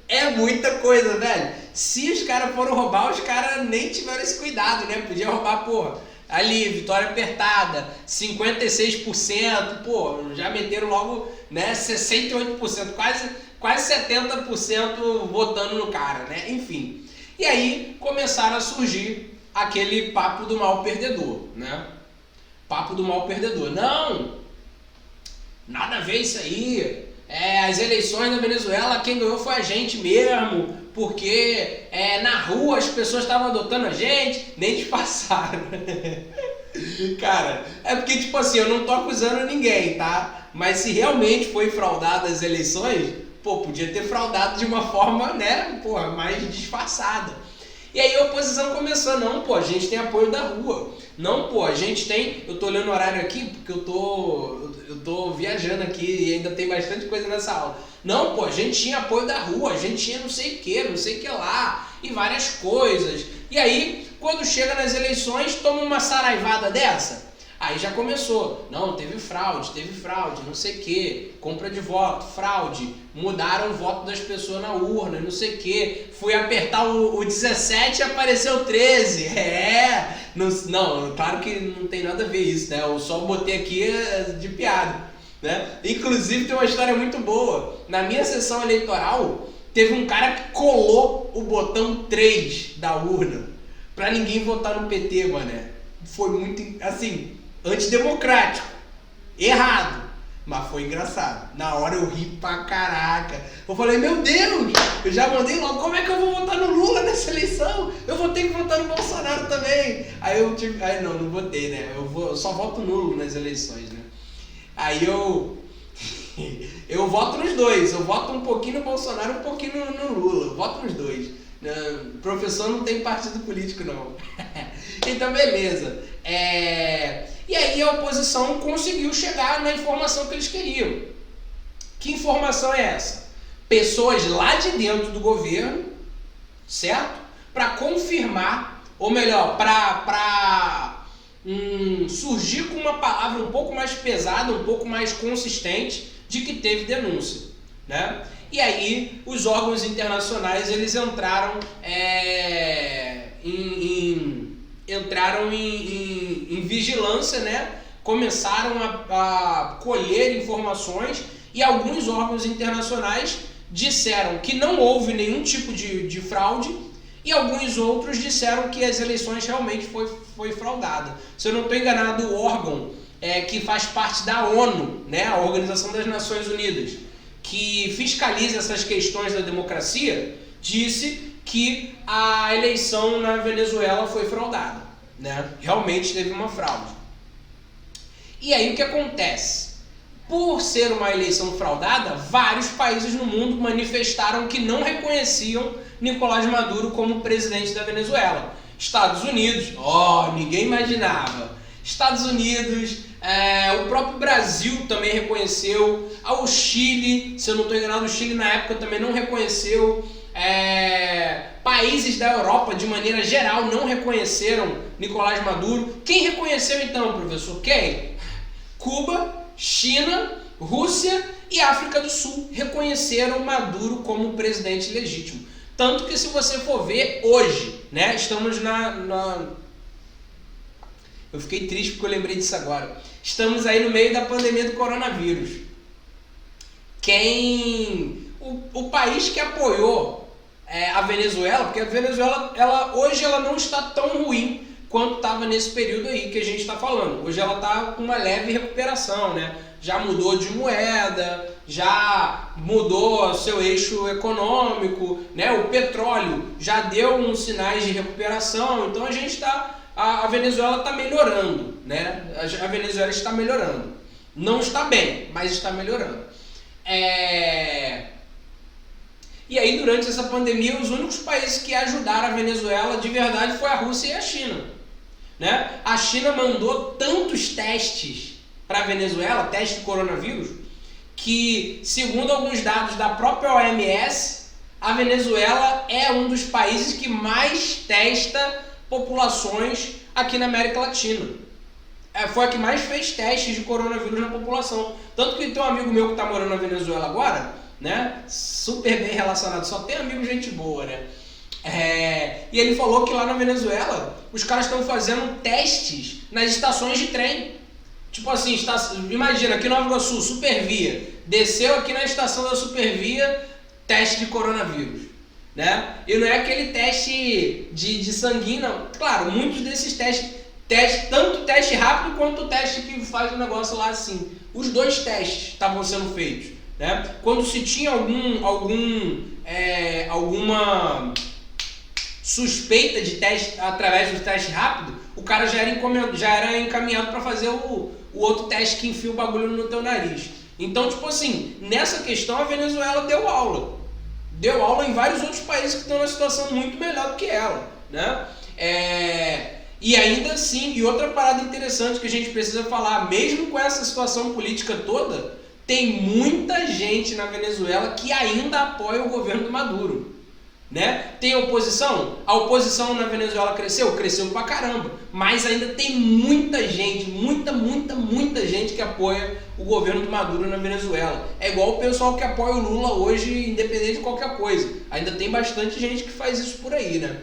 É muita coisa, velho. Se os caras foram roubar, os caras nem tiveram esse cuidado, né? Podia roubar, porra. Ali, vitória apertada, 56%, pô, já meteram logo, né, 68%, quase 70% votando no cara, né, enfim. E aí começaram a surgir aquele papo do mal perdedor, né, papo do mal perdedor. Não, nada a ver isso aí, as eleições na Venezuela, quem ganhou foi a gente mesmo, porque na rua as pessoas estavam adotando a gente, nem disfarçaram. Cara, é porque, tipo assim, eu não tô acusando ninguém, tá? Mas se realmente foi fraudada as eleições, pô, podia ter fraudado de uma forma, né, porra, mais disfarçada. E aí a oposição começou, não, pô, a gente tem apoio da rua. Não, pô, a gente tem... Eu tô olhando o horário aqui porque eu tô viajando aqui e ainda tem bastante coisa nessa aula. Não, pô, a gente tinha apoio da rua, a gente tinha não sei o que lá, e várias coisas. E aí, quando chega nas eleições, toma uma saraivada dessa. Aí já começou, não, teve fraude, não sei o que, compra de voto, fraude, mudaram o voto das pessoas na urna, não sei o que, fui apertar o 17 e apareceu 13, não, claro que não tem nada a ver isso, né, eu só botei aqui de piada, né, inclusive tem uma história muito boa, na minha sessão eleitoral, teve um cara que colou o botão 3 da urna, pra ninguém votar no PT, mané, foi muito, assim... antidemocrático, errado, mas foi engraçado. Na hora eu ri pra caraca. Eu falei, meu Deus, eu já mandei logo, como é que eu vou votar no Lula nessa eleição? Eu vou ter que votar no Bolsonaro também. Aí não votei, né? Eu só voto nulo nas eleições, né? Aí eu voto nos dois, eu voto um pouquinho no Bolsonaro, um pouquinho no Lula, eu voto nos dois. Professor não tem partido político, não. Então, beleza. E aí a oposição conseguiu chegar na informação que eles queriam. Que informação é essa? Pessoas lá de dentro do governo, certo? Para confirmar, ou melhor, para surgir com uma palavra um pouco mais pesada, um pouco mais consistente de que teve denúncia, né? E aí os órgãos internacionais eles entraram em vigilância, né? Começaram a colher informações e alguns órgãos internacionais disseram que não houve nenhum tipo de fraude e alguns outros disseram que as eleições realmente foi fraudada. Se eu não estou enganado, o órgão que faz parte da ONU, né? A Organização das Nações Unidas, que fiscaliza essas questões da democracia, disse que a eleição na Venezuela foi fraudada, né? Realmente teve uma fraude. E aí o que acontece? Por ser uma eleição fraudada, vários países no mundo manifestaram que não reconheciam Nicolás Maduro como presidente da Venezuela. Estados Unidos, ninguém imaginava. Estados Unidos, o próprio Brasil também reconheceu. O Chile, se eu não estou enganado, o Chile na época também não reconheceu. Países da Europa, de maneira geral, não reconheceram Nicolás Maduro. Quem reconheceu então, professor? Quem? Cuba, China, Rússia e África do Sul reconheceram Maduro como presidente legítimo. Tanto que se você for ver hoje, né, estamos Eu fiquei triste porque eu lembrei disso agora. Estamos aí no meio da pandemia do coronavírus. O país que apoiou a Venezuela, porque a Venezuela hoje ela não está tão ruim quanto estava nesse período aí que a gente está falando. Hoje ela está com uma leve recuperação, né? Já mudou de moeda, já mudou seu eixo econômico, né? O petróleo já deu uns sinais de recuperação, então a Venezuela está melhorando, né? A Venezuela está melhorando. Não está bem, mas está melhorando. E aí, durante essa pandemia, os únicos países que ajudaram a Venezuela de verdade foi a Rússia e a China, né? A China mandou tantos testes para a Venezuela, teste de coronavírus, que, segundo alguns dados da própria OMS, a Venezuela é um dos países que mais testa populações aqui na América Latina. Foi a que mais fez testes de coronavírus na população. Tanto que tem um amigo meu que está morando na Venezuela agora, né? Super bem relacionado, só tem amigo gente boa, né? E ele falou que lá na Venezuela os caras estão fazendo testes nas estações de trem. Tipo assim, imagina, aqui em Nova Iguaçu, Supervia, desceu aqui na estação da Supervia, teste de coronavírus, né? E não é aquele teste de sanguinho, não. Claro, muitos desses testes, tanto o teste rápido quanto o teste que faz o negócio lá assim. Os dois testes estavam sendo feitos, né? Quando se tinha alguma suspeita de teste através do teste rápido, o cara já era encaminhado para fazer o outro teste que enfia o bagulho no teu nariz. Então, tipo assim, nessa questão a Venezuela deu aula. Deu aula em vários outros países que estão numa situação muito melhor do que ela, né? E ainda assim, e outra parada interessante que a gente precisa falar, mesmo com essa situação política toda, tem muita gente na Venezuela que ainda apoia o governo do Maduro, né? Tem oposição? A oposição na Venezuela cresceu? Cresceu pra caramba, mas ainda tem muita gente, muita gente que apoia o governo do Maduro na Venezuela. É igual o pessoal que apoia o Lula hoje, independente de qualquer coisa. Ainda tem bastante gente que faz isso por aí, né?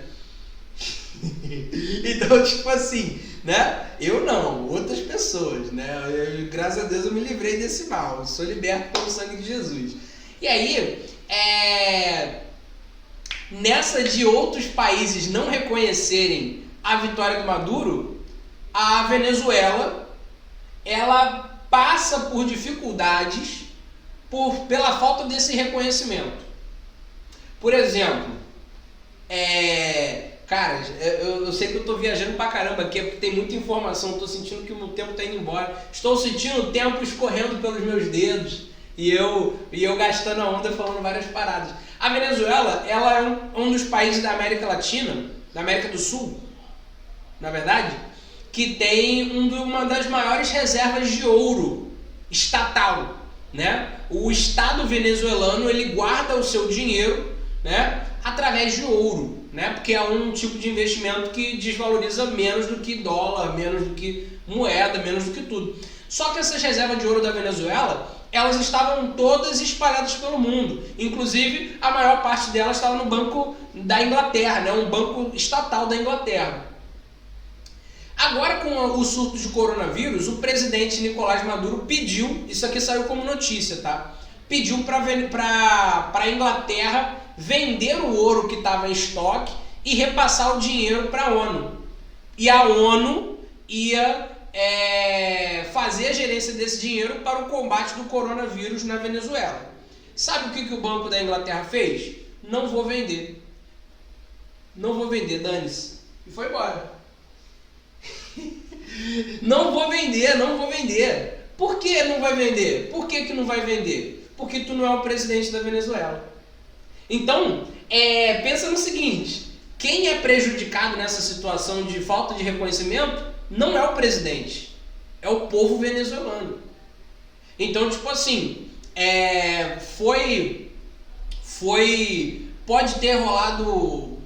Então, tipo assim, né? Eu não, outras pessoas, né? Graças a Deus eu me livrei desse mal. Eu sou liberto pelo sangue de Jesus. E aí, nessa de outros países não reconhecerem a vitória do Maduro, a Venezuela, ela passa por dificuldades pela falta desse reconhecimento. Por exemplo, cara, eu sei que eu tô viajando pra caramba aqui, porque tem muita informação, tô sentindo que o meu tempo tá indo embora. Estou sentindo o tempo escorrendo pelos meus dedos e eu gastando a onda falando várias paradas. A Venezuela, ela é um dos países da América Latina, da América do Sul, na verdade, que tem uma das maiores reservas de ouro estatal, né? O Estado venezuelano, ele guarda o seu dinheiro, né, através de ouro, né? Porque é um tipo de investimento que desvaloriza menos do que dólar, menos do que moeda, menos do que tudo. Só que essas reservas de ouro da Venezuela, elas estavam todas espalhadas pelo mundo. Inclusive, a maior parte delas estava no Banco da Inglaterra, né? Um banco estatal da Inglaterra. Agora, com o surto de coronavírus, o presidente Nicolás Maduro pediu, isso aqui saiu como notícia, tá? Pediu para a Inglaterra vender o ouro que estava em estoque e repassar o dinheiro para a ONU. E a ONU ia fazer a gerência desse dinheiro para o combate do coronavírus na Venezuela. Sabe o que o Banco da Inglaterra fez? Não vou vender. Não vou vender, dane-se. E foi embora. Não vou vender. Por que não vai vender? Por que não vai vender? Porque tu não é o presidente da Venezuela. Então, pensa no seguinte, quem é prejudicado nessa situação de falta de reconhecimento não é o presidente, é o povo venezuelano. Então, tipo assim, pode ter rolado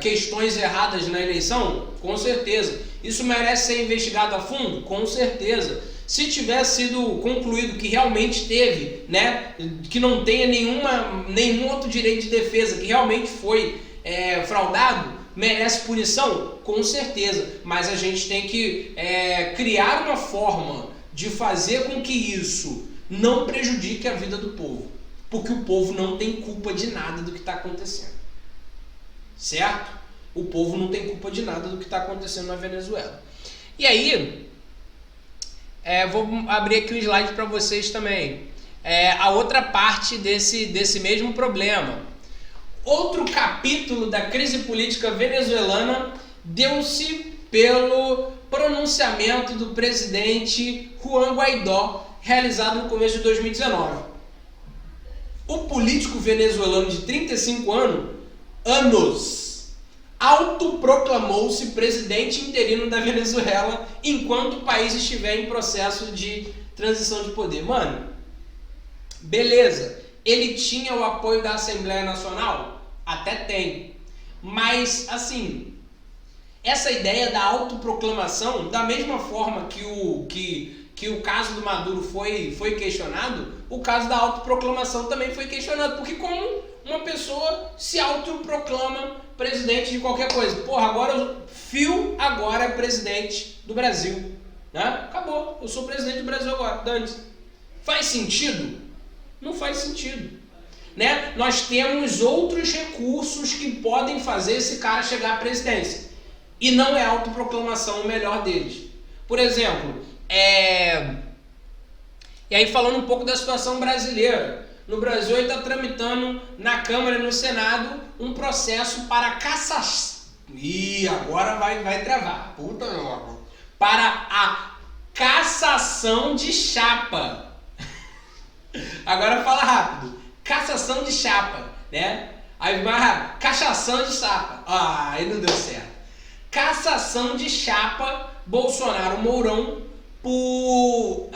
questões erradas na eleição? Com certeza. Isso merece ser investigado a fundo? Com certeza. Se tiver sido concluído que realmente teve, né, que não tenha nenhum outro direito de defesa, que realmente foi fraudado, merece punição? Com certeza. Mas a gente tem que criar uma forma de fazer com que isso não prejudique a vida do povo. Porque o povo não tem culpa de nada do que está acontecendo. Certo? O povo não tem culpa de nada do que está acontecendo na Venezuela. E aí, vou abrir aqui o slide para vocês também. A outra parte desse mesmo problema. Outro capítulo da crise política venezuelana deu-se pelo pronunciamento do presidente Juan Guaidó, realizado no começo de 2019. O político venezuelano de 35 anos autoproclamou-se presidente interino da Venezuela enquanto o país estiver em processo de transição de poder. Mano, beleza, ele tinha o apoio da Assembleia Nacional? Até tem. Mas, assim, essa ideia da autoproclamação, da mesma forma que o caso do Maduro foi questionado, o caso da autoproclamação também foi questionado. Porque como uma pessoa se autoproclama presidente de qualquer coisa? Porra, agora é presidente do Brasil. Né? Acabou, eu sou presidente do Brasil agora, dane-se. Faz sentido? Não faz sentido. Né? Nós temos outros recursos que podem fazer esse cara chegar à presidência. E não é autoproclamação o melhor deles. Por exemplo, e aí falando um pouco da situação brasileira. No Brasil ele está tramitando na Câmara e no Senado um processo para cassação. Ih, agora vai travar. Puta merda. Para a cassação de chapa. Agora fala rápido. Cassação de chapa, né? Aí mais rápido. Cachação de chapa. Ah, aí não deu certo. Cassação de chapa Bolsonaro-Mourão por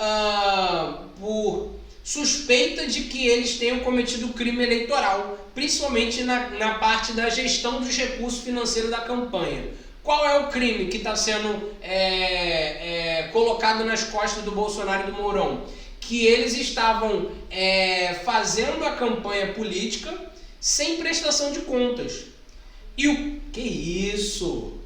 suspeita de que eles tenham cometido crime eleitoral, principalmente na parte da gestão dos recursos financeiros da campanha. Qual é o crime que está sendo colocado nas costas do Bolsonaro e do Mourão? Que eles estavam fazendo a campanha política sem prestação de contas. E o... Que isso?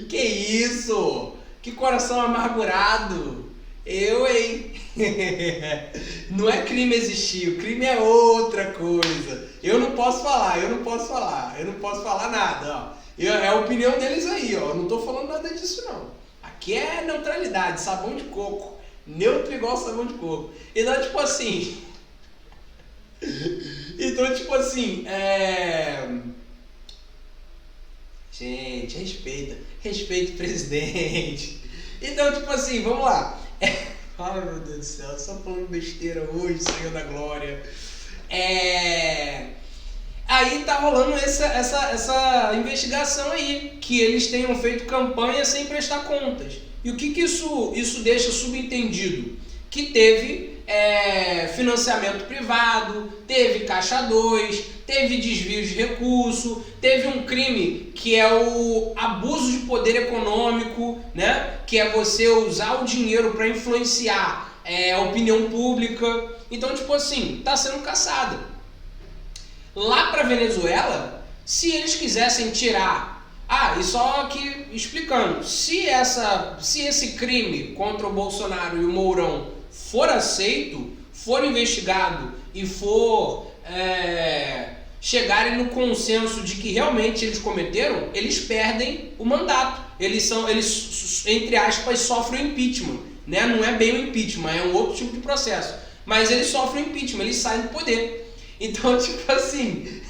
Que isso? Que coração amargurado! Eu, hein? Não é crime existir, o crime é outra coisa. Eu não posso falar nada, ó. É a opinião deles aí, ó. Eu não tô falando nada disso, não. Aqui é neutralidade, sabão de coco. Neutro igual sabão de coco. Então, tipo assim... Gente, respeita o presidente. Então, tipo assim, vamos lá. Ai, meu Deus do céu, só falando besteira hoje, Senhor da Glória. Aí tá rolando essa investigação aí, que eles tenham feito campanha sem prestar contas. E o que isso deixa subentendido? Que teve financiamento privado, teve caixa 2, teve desvio de recurso, teve um crime que é o abuso de poder econômico, né? Que é você usar o dinheiro para influenciar a opinião pública. Então, tipo assim, tá sendo caçada. Lá para Venezuela, se eles quisessem tirar... e só aqui explicando, se esse crime contra o Bolsonaro e o Mourão for aceito, for investigado e for chegarem no consenso de que realmente eles cometeram, eles perdem o mandato. Eles, entre aspas, sofrem impeachment, né? Não é bem o impeachment, é um outro tipo de processo. Mas eles sofrem impeachment, eles saem do poder. Então, tipo assim...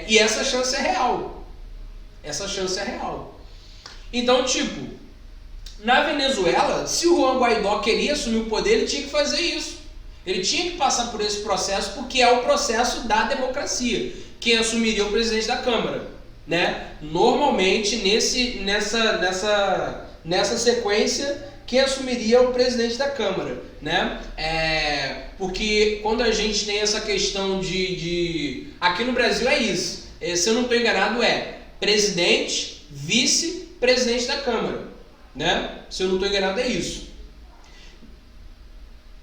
e essa chance é real. Então, tipo, na Venezuela, se o Juan Guaidó queria assumir o poder, ele tinha que fazer isso. Ele tinha que passar por esse processo, porque é o processo da democracia. Quem assumiria o presidente da Câmara, né? Normalmente, nessa sequência, quem assumiria o presidente da Câmara, né? Porque quando a gente tem essa questão de... Aqui no Brasil é isso. Se eu não estou enganado, é presidente, vice, presidente da Câmara, né? Se eu não estou enganado, é isso.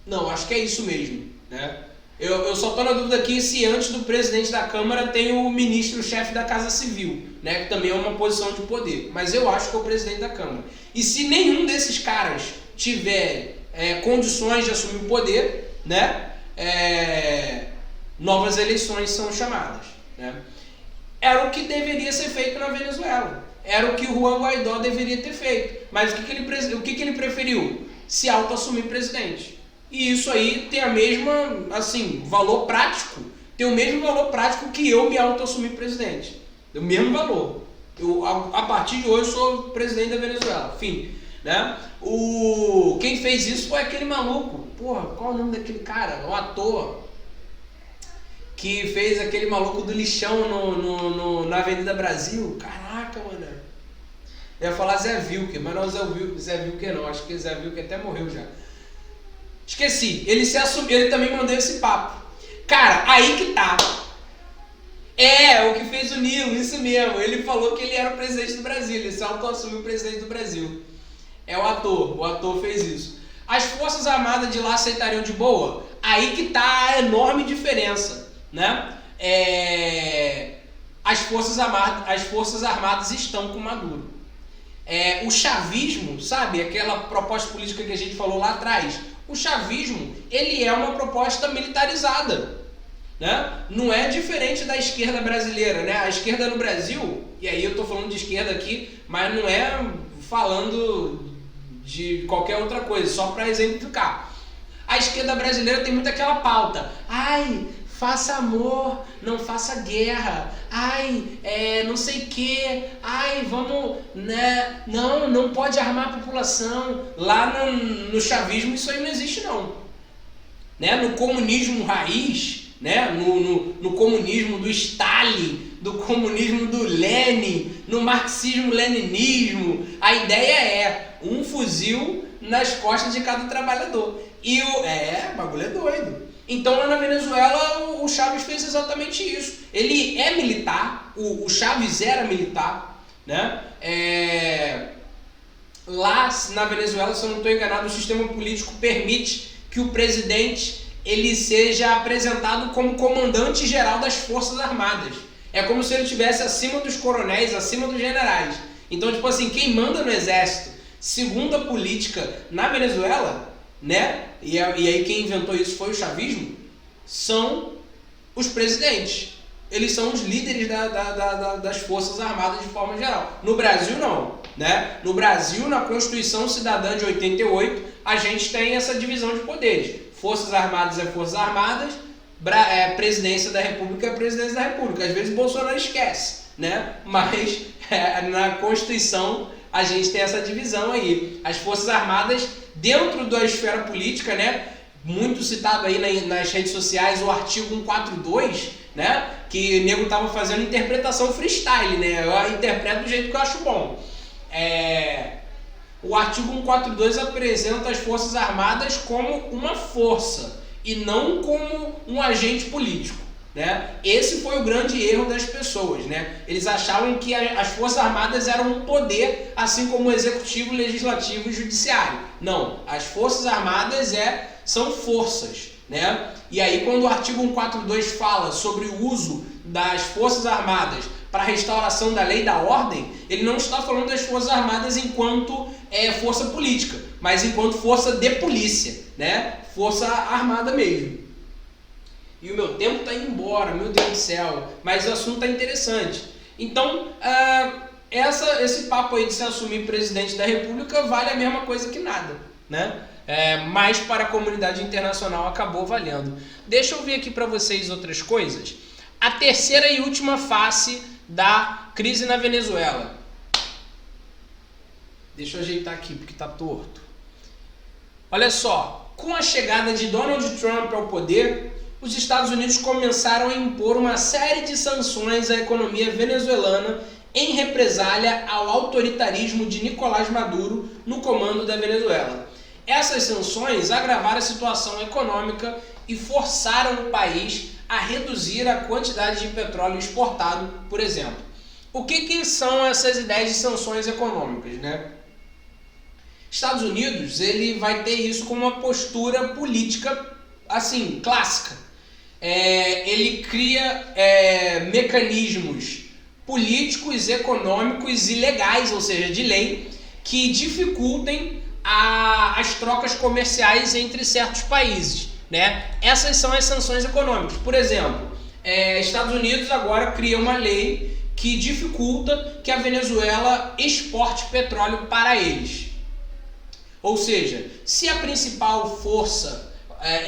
Não, acho que é isso mesmo, né? Eu só estou na dúvida aqui se antes do presidente da Câmara tem o ministro-chefe da Casa Civil, né? Que também é uma posição de poder. Mas eu acho que é o presidente da Câmara. E se nenhum desses caras tiver condições de assumir o poder, né? Novas eleições são chamadas, né? Era o que deveria ser feito na Venezuela. Era o que o Juan Guaidó deveria ter feito. Mas o que ele preferiu? Se auto-assumir presidente. E isso aí tem a mesma, assim, valor prático. Tem o mesmo valor prático que eu me auto-assumir presidente. Tem o mesmo valor. Eu, a partir de hoje, sou presidente da Venezuela. Fim. Né? Quem fez isso foi aquele maluco. Porra, qual é o nome daquele cara? O ator que fez aquele maluco do lixão na Avenida Brasil. Caraca, mano. Eu ia falar Zé Vilker, mas não é Zé Vilker não. Acho que Zé Vilker até morreu já. Esqueci. Ele se assumiu, ele também mandou esse papo. Cara, aí que tá. O que fez o Nilo, isso mesmo. Ele falou que ele era o presidente do Brasil. Ele se auto-assumiu o presidente do Brasil. É o ator fez isso. As Forças Armadas de lá aceitariam de boa? Aí que tá a enorme diferença, né? As Forças Armadas estão com Maduro. O chavismo, sabe? Aquela proposta política que a gente falou lá atrás. O chavismo, ele é uma proposta militarizada, né? Não é diferente da esquerda brasileira, né? A esquerda no Brasil, e aí eu tô falando de esquerda aqui, mas não é falando de qualquer outra coisa, só para exemplificar. A esquerda brasileira tem muito aquela pauta. faça amor, não faça guerra. Ai, não sei o que. Ai, vamos, né? Não pode armar a população. Lá no chavismo isso aí não existe não. Né? No comunismo raiz, né? no comunismo do Stalin, do comunismo do Lenin, no marxismo-leninismo, a ideia é um fuzil nas costas de cada trabalhador. E o bagulho é doido. Então lá na Venezuela o Chávez fez exatamente isso. Ele é militar, o Chávez era militar, né? Lá na Venezuela, se eu não estou enganado, o sistema político permite que o presidente ele seja apresentado como comandante geral das Forças Armadas. É como se ele estivesse acima dos coronéis, acima dos generais. Então, tipo assim, quem manda no exército, segundo a política na Venezuela, né? E aí quem inventou isso foi o chavismo, são os presidentes. Eles são os líderes das Forças Armadas de forma geral. No Brasil, não. Né? No Brasil, na Constituição Cidadã de 88, a gente tem essa divisão de poderes. Forças Armadas é Forças Armadas, Presidência da República é Presidência da República. Às vezes o Bolsonaro esquece, né? Mas na Constituição a gente tem essa divisão aí. As Forças Armadas, dentro da esfera política, né? Muito citado aí nas redes sociais o artigo 142, né? Que o nego tava fazendo interpretação freestyle, né? Eu interpreto do jeito que eu acho bom. O artigo 142 apresenta as Forças Armadas como uma força e não como um agente político, né? Esse foi o grande erro das pessoas, né? Eles achavam que as Forças Armadas eram um poder, assim como o Executivo, Legislativo e Judiciário. Não, as Forças Armadas são forças, né? E aí quando o artigo 142 fala sobre o uso das Forças Armadas para a restauração da lei e da ordem, ele não está falando das Forças Armadas enquanto força política, mas enquanto força de polícia, né? Força armada mesmo. E o meu tempo está indo embora, meu Deus do céu, mas o assunto está interessante. Então, esse papo aí de se assumir presidente da República vale a mesma coisa que nada, né? Mas para a comunidade internacional acabou valendo. Deixa eu ver aqui para vocês outras coisas. A terceira e última face da crise na Venezuela. Deixa eu ajeitar aqui porque está torto. Olha só, com a chegada de Donald Trump ao poder, os Estados Unidos começaram a impor uma série de sanções à economia venezuelana em represália ao autoritarismo de Nicolás Maduro no comando da Venezuela. Essas sanções agravaram a situação econômica e forçaram o país a reduzir a quantidade de petróleo exportado, por exemplo. O que são essas ideias de sanções econômicas, né? Estados Unidos, ele vai ter isso como uma postura política, assim, clássica. Ele cria mecanismos políticos, econômicos e legais, ou seja, de lei, que dificultem as trocas comerciais entre certos países, né? Essas são as sanções econômicas. Por exemplo, Estados Unidos agora cria uma lei que dificulta que a Venezuela exporte petróleo para eles. Ou seja, se a principal força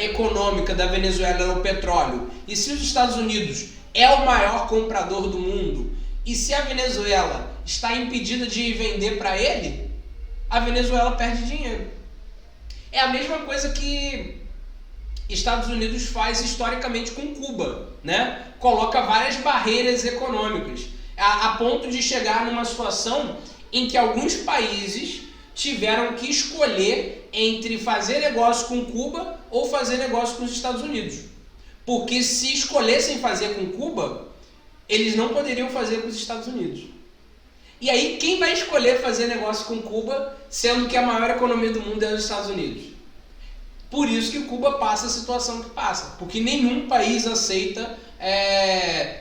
econômica da Venezuela é o petróleo, e se os Estados Unidos é o maior comprador do mundo, e se a Venezuela está impedida de vender para ele, a Venezuela perde dinheiro. É a mesma coisa que Estados Unidos faz historicamente com Cuba, né? Coloca várias barreiras econômicas, a ponto de chegar numa situação em que alguns países tiveram que escolher entre fazer negócio com Cuba ou fazer negócio com os Estados Unidos. Porque se escolhessem fazer com Cuba, eles não poderiam fazer com os Estados Unidos. E aí, quem vai escolher fazer negócio com Cuba, sendo que a maior economia do mundo é os Estados Unidos? Por isso que Cuba passa a situação que passa, porque nenhum país aceita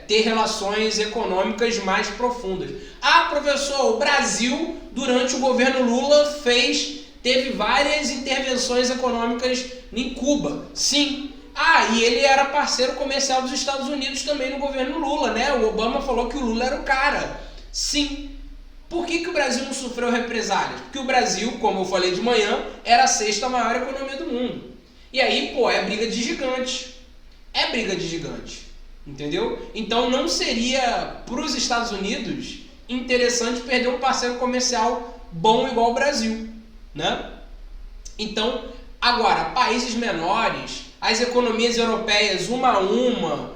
ter relações econômicas mais profundas. Ah, professor, o Brasil, durante o governo Lula, teve várias intervenções econômicas em Cuba. Sim. Ah, e ele era parceiro comercial dos Estados Unidos também no governo Lula, né? O Obama falou que o Lula era o cara. Sim. Por que o Brasil não sofreu represálias? Porque o Brasil, como eu falei de manhã, era a sexta maior economia do mundo. E aí, é briga de gigante. é briga de gigante, entendeu? Então não seria para os Estados Unidos interessante perder um parceiro comercial bom igual o Brasil, né? Então, agora, países menores, as economias europeias uma a uma,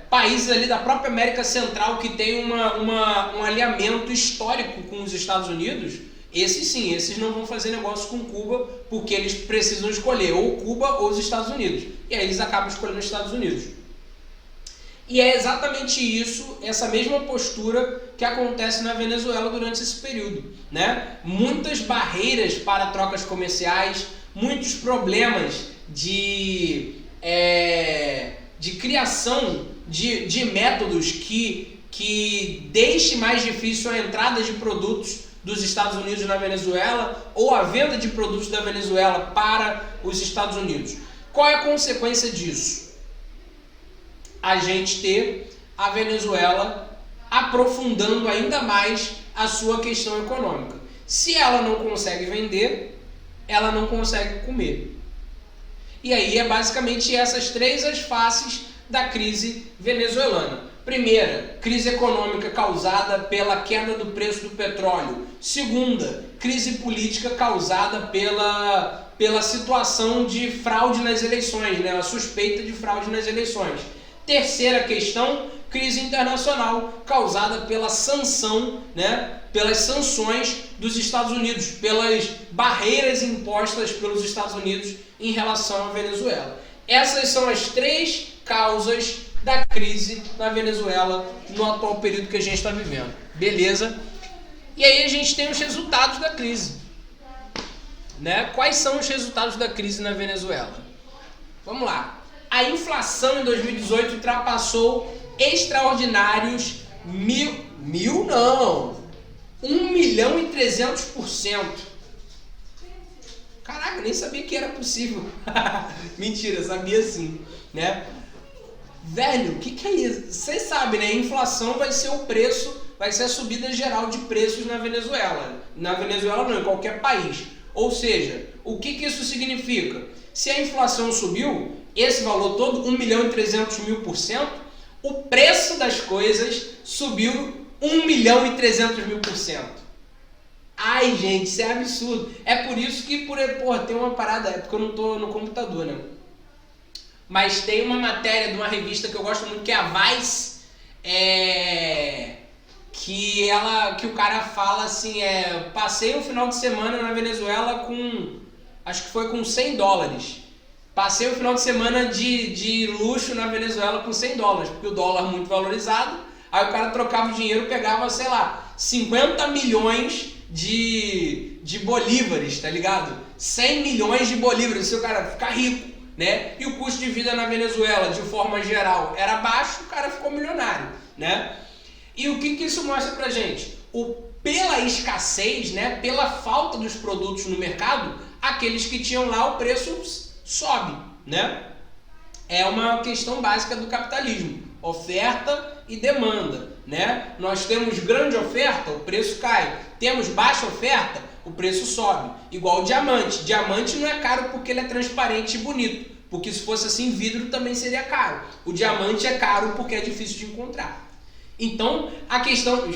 países ali da própria América Central que tem um alinhamento histórico com os Estados Unidos, esses sim, esses não vão fazer negócio com Cuba porque eles precisam escolher ou Cuba ou os Estados Unidos. E aí eles acabam escolhendo os Estados Unidos. E é exatamente isso, essa mesma postura que acontece na Venezuela durante esse período, né? Muitas barreiras para trocas comerciais, muitos problemas de criação de métodos que deixe mais difícil a entrada de produtos dos Estados Unidos na Venezuela ou a venda de produtos da Venezuela para os Estados Unidos. Qual é a consequência disso? A gente ter a Venezuela aprofundando ainda mais a sua questão econômica. Se ela não consegue vender, ela não consegue comer. E aí é basicamente essas três as faces da crise venezuelana. Primeira, crise econômica causada pela queda do preço do petróleo. Segunda, crise política causada pela situação de fraude nas eleições, né? A suspeita de fraude nas eleições. Terceira questão, crise internacional causada pela sanção, né? Pelas sanções dos Estados Unidos, pelas barreiras impostas pelos Estados Unidos em relação à Venezuela. Essas são as três causas da crise na Venezuela no atual período que a gente está vivendo. Beleza? E aí a gente tem os resultados da crise, né? Quais são os resultados da crise na Venezuela? Vamos lá. A inflação em 2018 ultrapassou extraordinários 1.300%. Caraca, nem sabia que era possível. Mentira, sabia sim, né? Velho, o que é isso? Vocês sabem, né? A inflação vai ser o preço, vai ser a subida geral de preços na Venezuela. Na Venezuela não, em qualquer país. Ou seja, o que isso significa? Se a inflação subiu, esse valor todo, 1.300.000%, o preço das coisas subiu 1.300.000%. Ai, gente, isso é absurdo. É por isso que, tem uma parada, é porque eu não tô no computador, né? Mas tem uma matéria de uma revista que eu gosto muito, que é a Vice, que o cara fala assim, passei um final de semana na Venezuela acho que foi com $100. Passei o final de semana de luxo na Venezuela com $100, porque o dólar muito valorizado, aí o cara trocava o dinheiro, pegava, sei lá, 50 milhões de bolívares, tá ligado? 100 milhões de bolívares, se o cara ficar rico, né? E o custo de vida na Venezuela, de forma geral, era baixo, o cara ficou milionário, né? E o que isso mostra pra gente? Pela escassez, né? Pela falta dos produtos no mercado, aqueles que tinham lá o preço sobe, né? É uma questão básica do capitalismo, oferta e demanda, né? Nós temos grande oferta, o preço cai. Temos baixa oferta, o preço sobe. Igual o diamante. Diamante não é caro porque ele é transparente e bonito, porque se fosse assim, vidro também seria caro. O diamante é caro porque é difícil de encontrar. Então, a questão,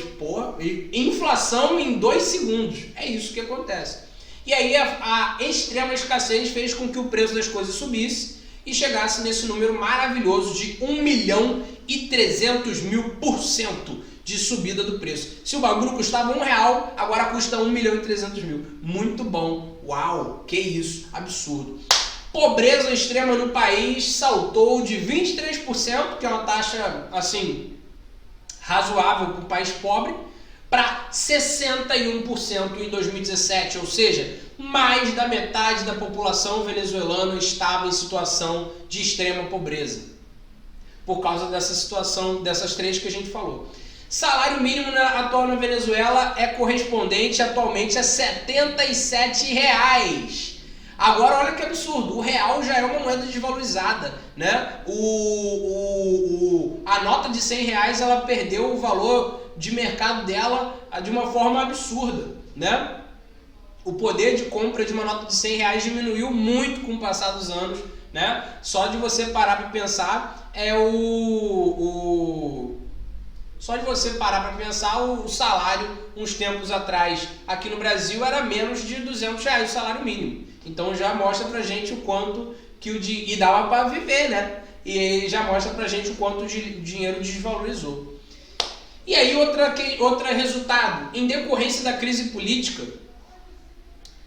inflação em 2 segundos, é isso que acontece. E aí a extrema escassez fez com que o preço das coisas subisse e chegasse nesse número maravilhoso de 1.300.000% de subida do preço. Se o bagulho custava R$1, agora custa 1.300.000. Muito bom. Uau, que isso, absurdo. Pobreza extrema no país saltou de 23%, que é uma taxa assim razoável para um país pobre, para 61% em 2017, ou seja, mais da metade da população venezuelana estava em situação de extrema pobreza, por causa dessa situação, dessas três que a gente falou. Salário mínimo atual na Venezuela é correspondente atualmente a R$77. Agora olha que absurdo, o real já é uma moeda desvalorizada, né? A nota de R$100 ela perdeu o valor de mercado dela de uma forma absurda, né? O poder de compra de uma nota de R$100 diminuiu muito com o passar dos anos né? Só de você parar para pensar só de você parar para pensar, o salário, uns tempos atrás, aqui no Brasil, era menos de R$200 o salário mínimo. Então já mostra pra gente o quanto e dava para viver, né? E aí já mostra pra gente o quanto o dinheiro desvalorizou. E aí outro resultado, em decorrência da crise política,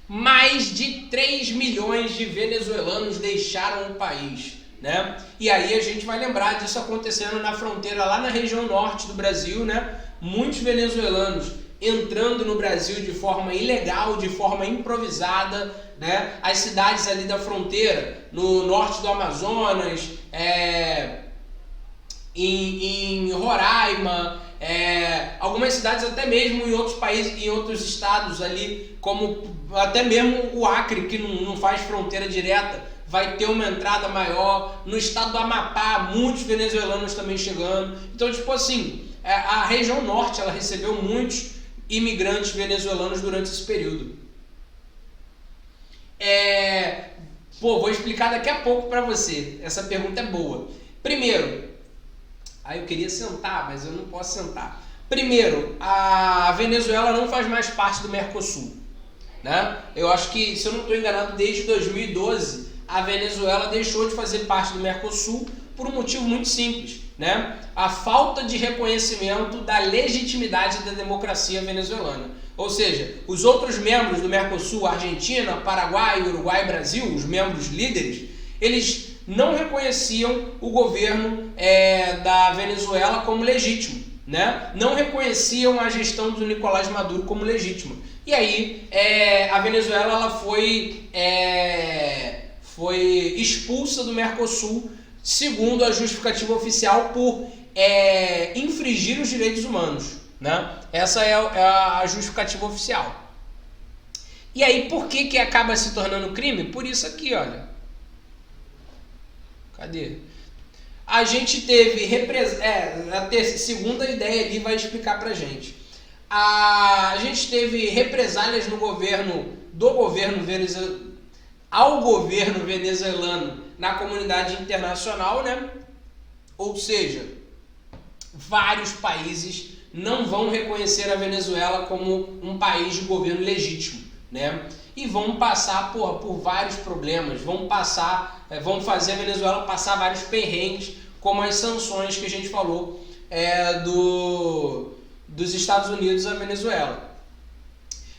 mais de 3 milhões de venezuelanos deixaram o país, né? E aí a gente vai lembrar disso acontecendo na fronteira lá na região norte do Brasil, né? Muitos venezuelanos entrando no Brasil de forma ilegal, de forma improvisada, né? As cidades ali da fronteira, no norte do Amazonas, em Roraima, algumas cidades até mesmo em outros países, em outros estados ali, como até mesmo o Acre, que não faz fronteira direta, vai ter uma entrada maior. No estado do Amapá, muitos venezuelanos também chegando. Então, tipo assim, a região norte, ela recebeu muitos imigrantes venezuelanos durante esse período. Vou explicar daqui a pouco para você. Essa pergunta é boa. Primeiro, eu queria sentar, mas eu não posso sentar. Primeiro, a Venezuela não faz mais parte do Mercosul, né? Eu acho que, se eu não estou enganado, desde 2012, a Venezuela deixou de fazer parte do Mercosul por um motivo muito simples, né? A falta de reconhecimento da legitimidade da democracia venezuelana. Ou seja, os outros membros do Mercosul, Argentina, Paraguai, Uruguai e Brasil, os membros líderes, eles não reconheciam o governo da Venezuela como legítimo, né? Não reconheciam a gestão do Nicolás Maduro como legítima. E aí a Venezuela ela foi expulsa do Mercosul, segundo a justificativa oficial, por infringir os direitos humanos, né? Essa é a justificativa oficial. E aí por que acaba se tornando crime? Por isso aqui, olha. Cadê? A gente teve a segunda ideia ali vai explicar pra gente. A gente teve represálias no ao governo venezuelano na comunidade internacional, né? Ou seja, vários países não vão reconhecer a Venezuela como um país de governo legítimo, né? E vão passar por vários problemas, vão fazer a Venezuela passar vários perrengues, como as sanções que a gente falou dos Estados Unidos à Venezuela.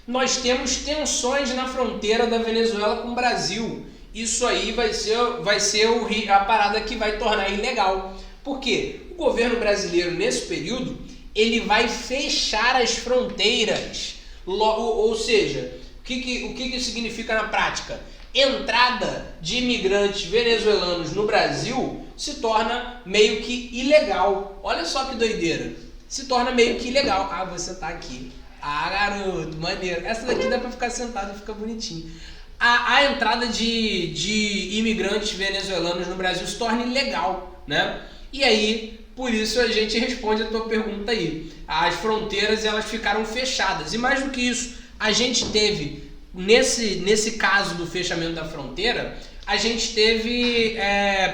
Nós temos tensões na fronteira da Venezuela com o Brasil. Isso aí vai ser a parada que vai tornar ilegal. Por quê? O governo brasileiro, nesse período, ele vai fechar as fronteiras. Ou seja, o que isso significa na prática? Entrada de imigrantes venezuelanos no Brasil se torna meio que ilegal. Olha só que doideira. Se torna meio que ilegal. Ah, você tá aqui. Ah, garoto, maneiro. Essa daqui dá pra ficar sentado e fica bonitinho. A entrada de imigrantes venezuelanos no Brasil se torna ilegal, né? E aí, por isso a gente responde a tua pergunta aí. As fronteiras, elas ficaram fechadas. E mais do que isso, a gente teve, nesse caso do fechamento da fronteira, a gente teve,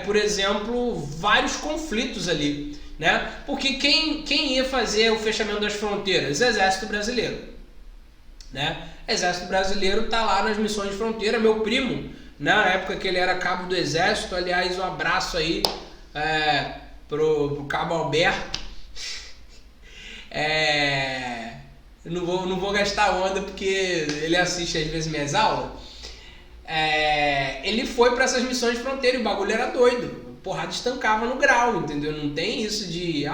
por exemplo, vários conflitos ali, né? Porque quem ia fazer o fechamento das fronteiras? O Exército Brasileiro, né? O Exército Brasileiro tá lá nas missões de fronteira. Meu primo, na época que ele era cabo do Exército, aliás, um abraço aí pro Cabo Alberto. Não vou gastar onda porque ele assiste às vezes minhas aulas. Ele foi para essas missões de fronteira e o bagulho era doido. Porrada estancava no grau, entendeu? Não tem isso de,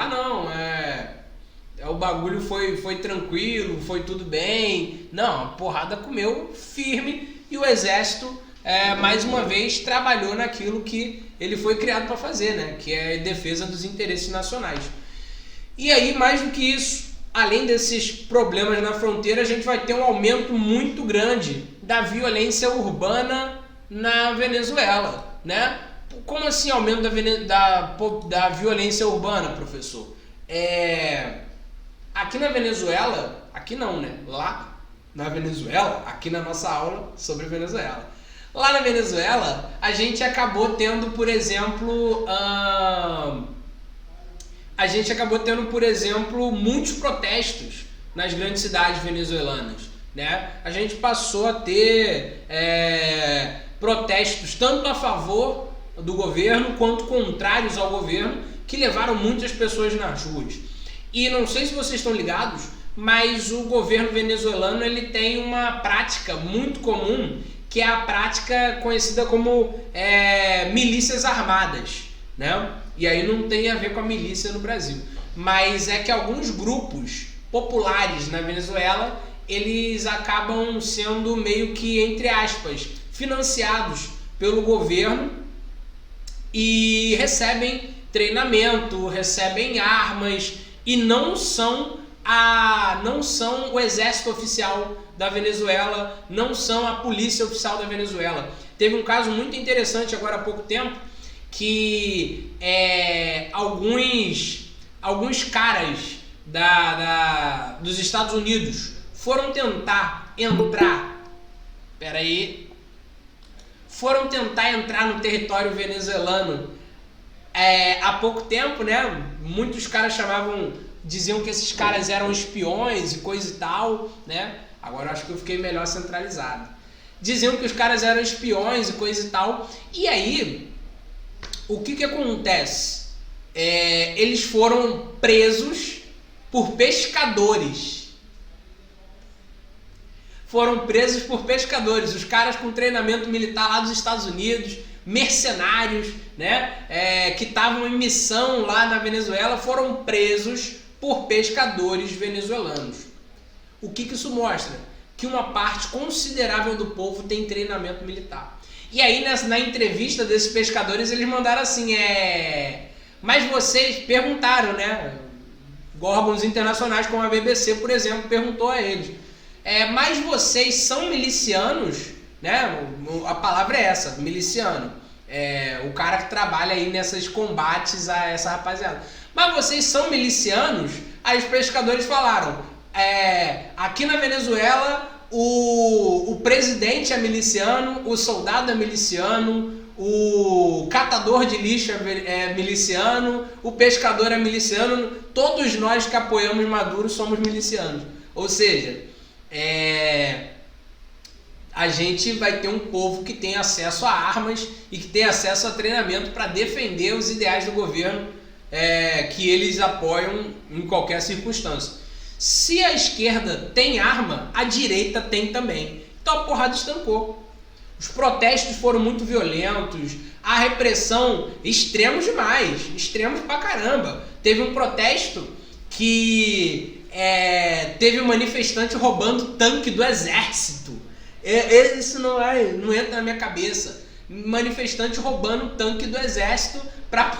o bagulho foi tranquilo, foi tudo bem. Não, a porrada comeu firme e o Exército, mais uma vez, trabalhou naquilo que ele foi criado para fazer, né? Que é a defesa dos interesses nacionais. E aí, mais do que isso, além desses problemas na fronteira, a gente vai ter um aumento muito grande da violência urbana na Venezuela, né? Como assim aumento da violência urbana, professor? Aqui na Venezuela, aqui não, né? Lá na Venezuela, aqui na nossa aula sobre Venezuela. Lá na Venezuela, a gente acabou tendo, por exemplo, muitos protestos nas grandes cidades venezuelanas, né? A gente passou a ter protestos tanto a favor do governo quanto contrários ao governo, que levaram muitas pessoas nas ruas. E não sei se vocês estão ligados, mas o governo venezuelano ele tem uma prática muito comum, que é a prática conhecida como milícias armadas, né? E aí não tem a ver com a milícia no Brasil, mas é que alguns grupos populares na Venezuela, eles acabam sendo meio que, entre aspas, financiados pelo governo e recebem treinamento, recebem armas e não são o exército oficial da Venezuela, não são a polícia oficial da Venezuela. Teve um caso muito interessante agora há pouco tempo, que alguns caras dos Estados Unidos foram tentar entrar no território venezuelano há pouco tempo, né? Muitos caras diziam que esses caras eram espiões e coisa e tal, né? Agora eu acho que eu fiquei melhor centralizado. Diziam que os caras eram espiões e coisa e tal. E aí, o que acontece? Eles foram presos por pescadores. Os caras com treinamento militar lá dos Estados Unidos, mercenários, né, que estavam em missão lá na Venezuela, foram presos por pescadores venezuelanos. O que isso mostra? Que uma parte considerável do povo tem treinamento militar. E aí na entrevista desses pescadores eles mandaram assim, mas vocês perguntaram, né, órgãos internacionais como a BBC, por exemplo, perguntou a eles, mas vocês são milicianos, né? A palavra é essa, miliciano, o cara que trabalha aí nesses combates a essa rapaziada. Mas vocês são milicianos? Aí os pescadores falaram, aqui na Venezuela o presidente é miliciano, o soldado é miliciano, o catador de lixo é miliciano, o pescador é miliciano, todos nós que apoiamos Maduro somos milicianos. Ou seja, a gente vai ter um povo que tem acesso a armas e que tem acesso a treinamento para defender os ideais do governo que eles apoiam em qualquer circunstância. Se a esquerda tem arma, a direita tem também. Então a porrada estancou. Os protestos foram muito violentos, a repressão, extremos demais, extremos pra caramba. Teve um protesto que teve um manifestante roubando tanque do exército. Isso não entra na minha cabeça. Manifestante roubando tanque do exército para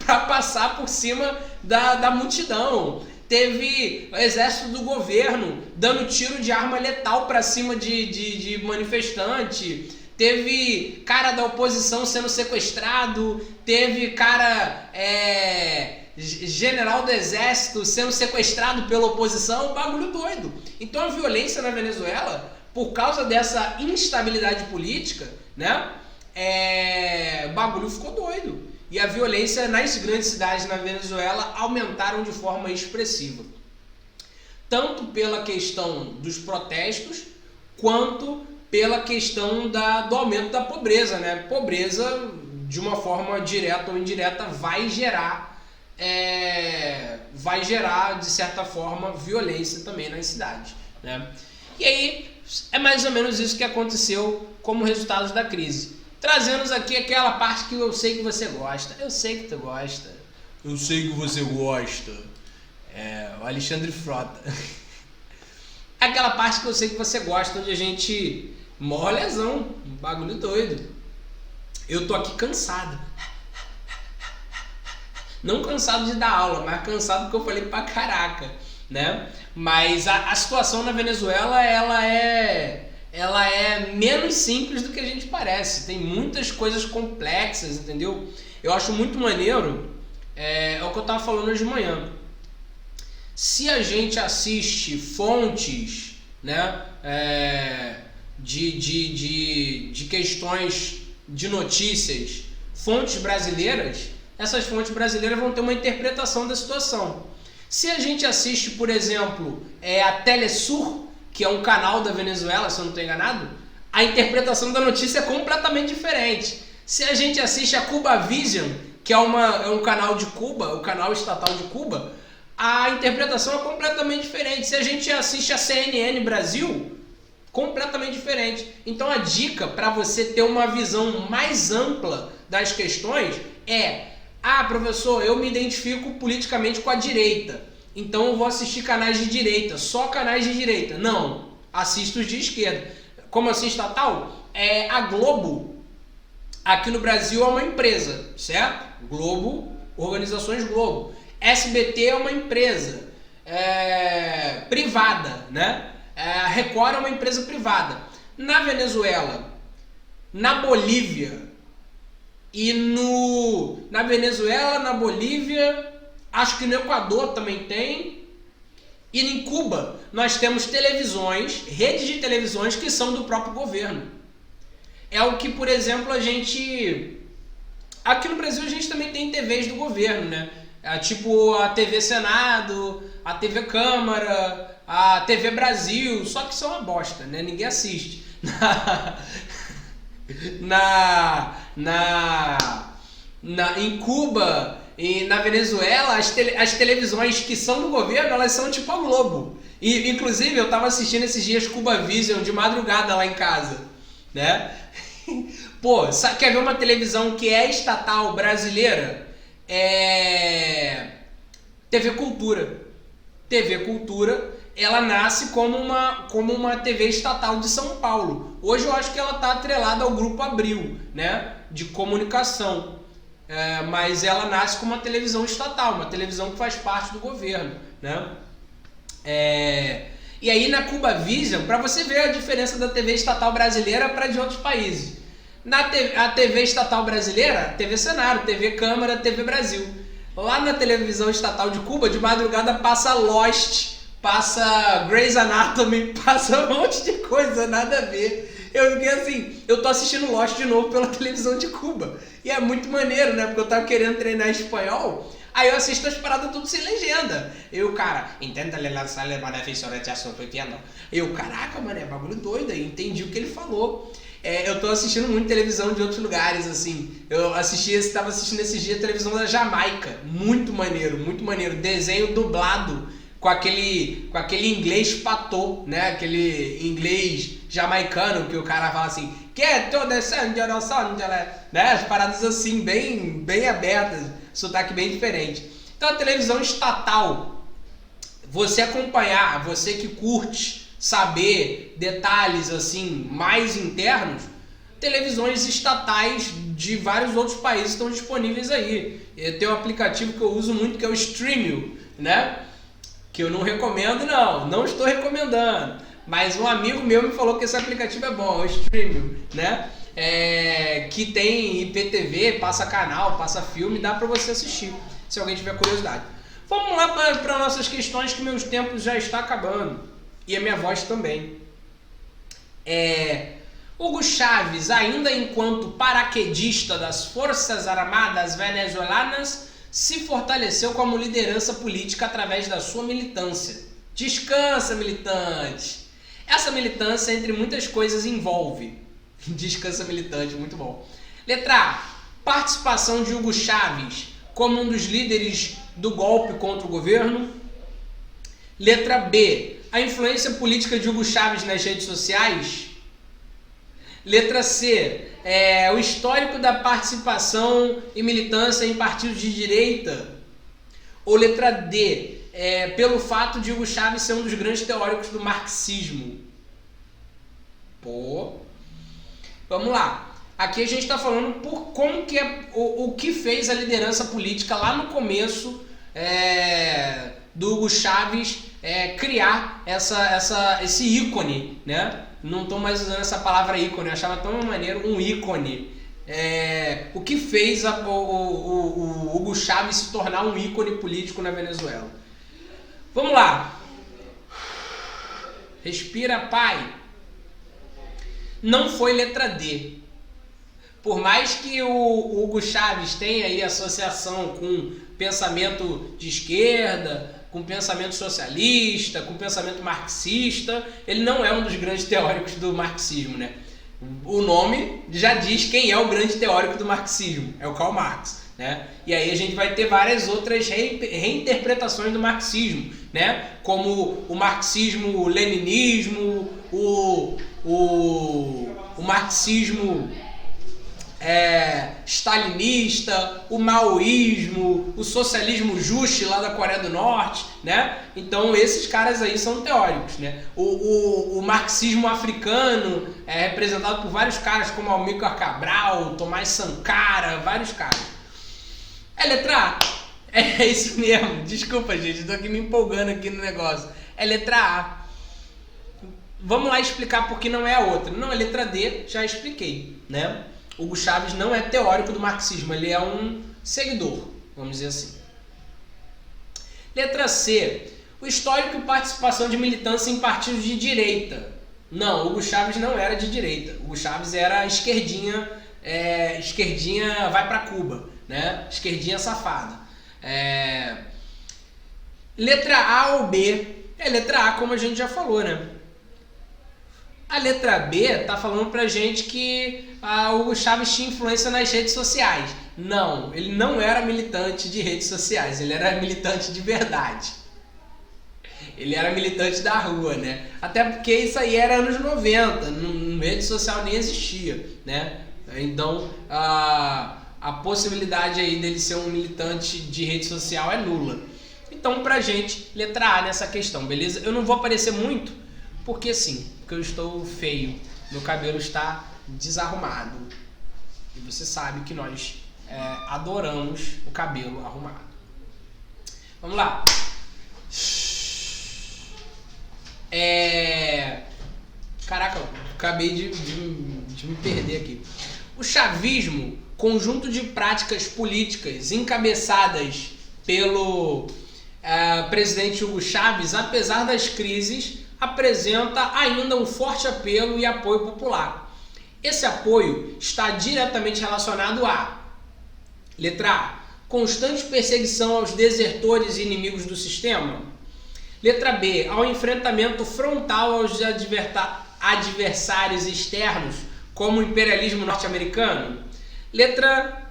passar por cima da multidão. Teve o exército do governo dando tiro de arma letal para cima de manifestante. Teve cara da oposição sendo sequestrado. Teve cara general do exército sendo sequestrado pela oposição. Um bagulho doido. Então a violência na Venezuela, por causa dessa instabilidade política, né? O bagulho ficou doido. E a violência nas grandes cidades na Venezuela aumentaram de forma expressiva. Tanto pela questão dos protestos, quanto pela questão do aumento da pobreza, né? Pobreza, de uma forma direta ou indireta, vai gerar, de certa forma, violência também nas cidades, né? E aí, é mais ou menos isso que aconteceu como resultado da crise. Trazendo aqui aquela parte que eu sei que você gosta. Eu sei que tu gosta. Eu sei que você gosta. O Alexandre Frota. Aquela parte que eu sei que você gosta, onde a gente morre lesão. Um bagulho doido. Eu tô aqui cansado. Não cansado de dar aula, mas cansado porque eu falei pra caraca, né? Mas a situação na Venezuela, ela é menos simples do que a gente parece. Tem muitas coisas complexas, entendeu? Eu acho muito maneiro, é o que eu tava falando hoje de manhã. Se a gente assiste fontes, né, de questões de notícias, fontes brasileiras, essas fontes brasileiras vão ter uma interpretação da situação. Se a gente assiste, por exemplo, a Telesur, que é um canal da Venezuela, se eu não estou enganado, a interpretação da notícia é completamente diferente. Se a gente assiste a Cuba Vision, que é um canal de Cuba, o canal estatal de Cuba, a interpretação é completamente diferente. Se a gente assiste a CNN Brasil, completamente diferente. Então a dica para você ter uma visão mais ampla das questões é: professor, eu me identifico politicamente com a direita, então eu vou assistir canais de direita, só canais de direita. Não, assisto os de esquerda. Como assim estatal? A Globo, aqui no Brasil, é uma empresa, certo? Globo, Organizações Globo. SBT é uma empresa privada, né? A Record é uma empresa privada. Na Venezuela, na Bolívia e na Venezuela, na Bolívia, acho que no Equador também tem, e em Cuba nós temos televisões, redes de televisões que são do próprio governo. É o que, por exemplo, aqui no Brasil a gente também tem TVs do governo, né? Tipo a TV Senado, a TV Câmara, a TV Brasil, só que são uma bosta, né? Ninguém assiste. Em Cuba e na Venezuela, as televisões que são do governo, elas são tipo a Globo. E, inclusive, eu tava assistindo esses dias Cuba Vision de madrugada lá em casa, né? Pô, quer ver uma televisão que é estatal brasileira? TV Cultura. TV Cultura, ela nasce como uma TV estatal de São Paulo. Hoje eu acho que ela está atrelada ao Grupo Abril, né, de comunicação. Mas ela nasce como uma televisão estatal, uma televisão que faz parte do governo, né? E aí na Cuba Vision, para você ver a diferença da TV estatal brasileira para de outros países. A TV estatal brasileira, TV Senado, TV Câmara, TV Brasil. Lá na televisão estatal de Cuba, de madrugada passa Lost, passa Grey's Anatomy, passa um monte de coisa, nada a ver. Eu fiquei assim, eu tô assistindo Lost de novo pela televisão de Cuba. E é muito maneiro, né? Porque eu tava querendo treinar espanhol, aí eu assisto as paradas tudo sem legenda. Eu, cara, entenda lançar eu, caraca, mano, é bagulho doido aí, entendi o que ele falou. Eu tô assistindo muito televisão de outros lugares, assim. Tava assistindo esses dias a televisão da Jamaica. Muito maneiro, muito maneiro. Desenho dublado com aquele inglês patô, né? Aquele inglês jamaicano que o cara fala assim, né? As paradas assim, bem abertas, sotaque bem diferente. Então a televisão estatal, você acompanhar, você que curte saber detalhes assim mais internos, televisões estatais de vários outros países estão disponíveis aí. Tem um aplicativo que eu uso muito que é o Streamio, né? Que eu não recomendo, não estou recomendando, mas um amigo meu me falou que esse aplicativo é bom, é o Streamio, né? Que tem IPTV, passa canal, passa filme, dá para você assistir, se alguém tiver curiosidade. Vamos lá para nossas questões, que meus tempos já está acabando. E a minha voz também. Hugo Chávez, ainda enquanto paraquedista das Forças Armadas Venezuelanas, se fortaleceu como liderança política através da sua militância. Descansa, militante! Essa militância, entre muitas coisas, envolve... Descansa, militante, muito bom. Letra A. Participação de Hugo Chávez como um dos líderes do golpe contra o governo. Letra B. A influência política de Hugo Chávez nas redes sociais. Letra C. O histórico da participação e militância em partidos de direita. Ou letra D. Pelo fato de Hugo Chávez ser um dos grandes teóricos do marxismo. Vamos lá. Aqui a gente está falando por como que o que fez a liderança política lá no começo do Hugo Chávez criar esse ícone, né? Não estou mais usando essa palavra ícone, eu achava tão maneiro um ícone. O que fez o Hugo Chávez se tornar um ícone político na Venezuela? Vamos lá. Respira, pai. não foi letra D. Por mais que o Hugo Chávez tenha aí associação com pensamento de esquerda, com pensamento socialista, com pensamento marxista, ele não é um dos grandes teóricos do marxismo, né? O nome já diz quem é o grande teórico do marxismo, é o Karl Marx, né? E aí a gente vai ter várias outras reinterpretações do marxismo, né? Como o marxismo-leninismo, o marxismo stalinista, o maoísmo, o socialismo juche lá da Coreia do Norte, né? Então esses caras aí são teóricos, né? O marxismo africano é representado por vários caras como Amílcar Cabral, Tomás Sankara, vários caras. É letra A. É isso mesmo. Desculpa, gente, eu tô aqui me empolgando aqui no negócio. É letra A. Vamos lá explicar por que não é a outra. Não, é letra D, já expliquei, né? Hugo Chávez não é teórico do marxismo, ele é um seguidor, vamos dizer assim. Letra C. O histórico e participação de militância em partidos de direita. Não, Hugo Chávez não era de direita. Hugo Chávez era esquerdinha, esquerdinha vai pra Cuba, né? Esquerdinha safada. Letra A ou B? Letra A, como a gente já falou, né? A letra B tá falando pra gente que o Hugo Chávez tinha influência nas redes sociais. Não, ele não era militante de redes sociais, ele era militante de verdade. Ele era militante da rua, né? Até porque isso aí era anos 90, rede social nem existia, né? Então, a possibilidade aí dele ser um militante de rede social é nula. Então, pra gente, letra A nessa questão, beleza? Eu não vou aparecer muito, porque sim, porque eu estou feio, meu cabelo está desarrumado. E você sabe que nós adoramos o cabelo arrumado. Vamos lá. Caraca, acabei de me perder aqui. O chavismo, conjunto de práticas políticas encabeçadas pelo presidente Hugo Chávez, apesar das crises, apresenta ainda um forte apelo e apoio popular. Esse apoio está diretamente relacionado a: letra A, constante perseguição aos desertores e inimigos do sistema. Letra B, ao enfrentamento frontal aos adversários externos, como o imperialismo norte-americano. Letra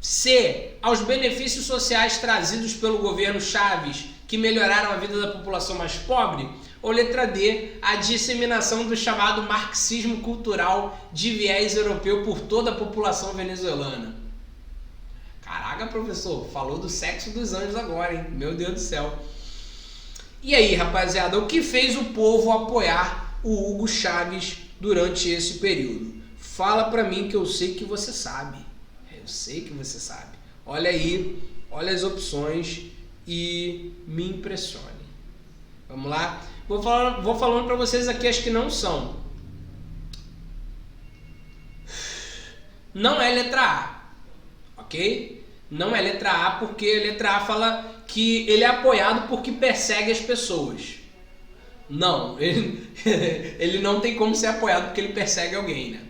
C, aos benefícios sociais trazidos pelo governo Chávez, que melhoraram a vida da população mais pobre. Ou letra D, a disseminação do chamado marxismo cultural de viés europeu por toda a população venezuelana. Caraca, professor, falou do sexo dos anjos agora, hein? Meu Deus do céu. E aí, rapaziada, o que fez o povo apoiar o Hugo Chávez durante esse período? Fala pra mim que eu sei que você sabe. Eu sei que você sabe. Olha aí, olha as opções e me impressione. Vamos lá? Vou falando pra vocês aqui as que não são. Não é letra A, ok? Não é letra A porque a letra A fala que ele é apoiado porque persegue as pessoas. Não, ele não tem como ser apoiado porque ele persegue alguém, né?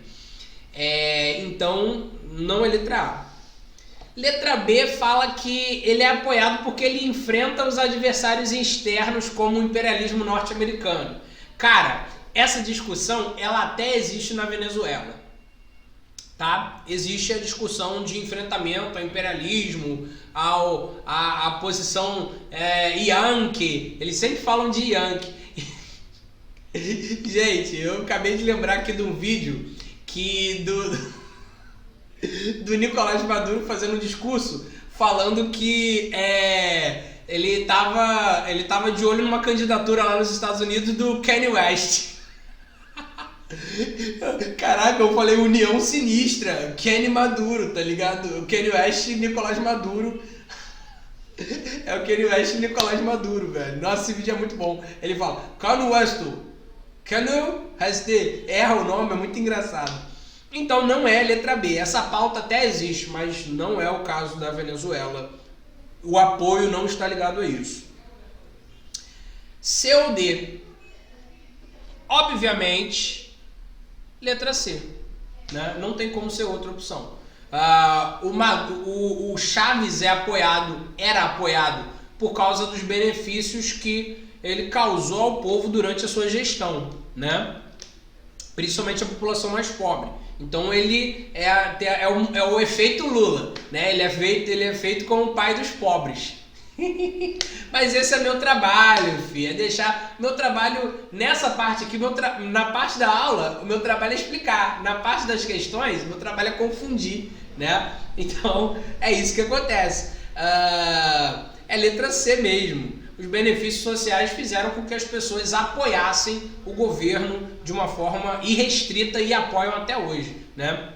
Então, não é letra A. Letra B fala que ele é apoiado porque ele enfrenta os adversários externos como o imperialismo norte-americano. Cara, essa discussão, ela até existe na Venezuela, tá? Existe a discussão de enfrentamento ao imperialismo, à posição Yankee. Eles sempre falam de Yankee. Gente, eu acabei de lembrar aqui de um vídeo que do Nicolás Maduro fazendo um discurso falando que ele tava de olho numa candidatura lá nos Estados Unidos do Kanye West. Caraca, eu falei união sinistra, Kanye Maduro, tá ligado? O Kanye West e Nicolás Maduro. É o Kanye West e Nicolás Maduro, velho. Nossa, esse vídeo é muito bom. Ele fala, Kanye West, Kanye West, erra o nome, é muito engraçado. Então não é letra B. Essa pauta até existe, mas não é o caso da Venezuela. O apoio não está ligado a isso. C ou D. Obviamente, Letra C, né? Não tem como ser outra opção. O Chaves era apoiado por causa dos benefícios que ele causou ao povo durante a sua gestão, né? Principalmente a população mais pobre. Então ele é o efeito Lula, né? Ele é feito como o pai dos pobres. Mas esse é meu trabalho, filho, é deixar meu trabalho nessa parte aqui, na parte da aula, o meu trabalho é explicar, na parte das questões, o meu trabalho é confundir, né? Então é isso que acontece. É letra C mesmo. Os benefícios sociais fizeram com que as pessoas apoiassem o governo de uma forma irrestrita e apoiam até hoje, né?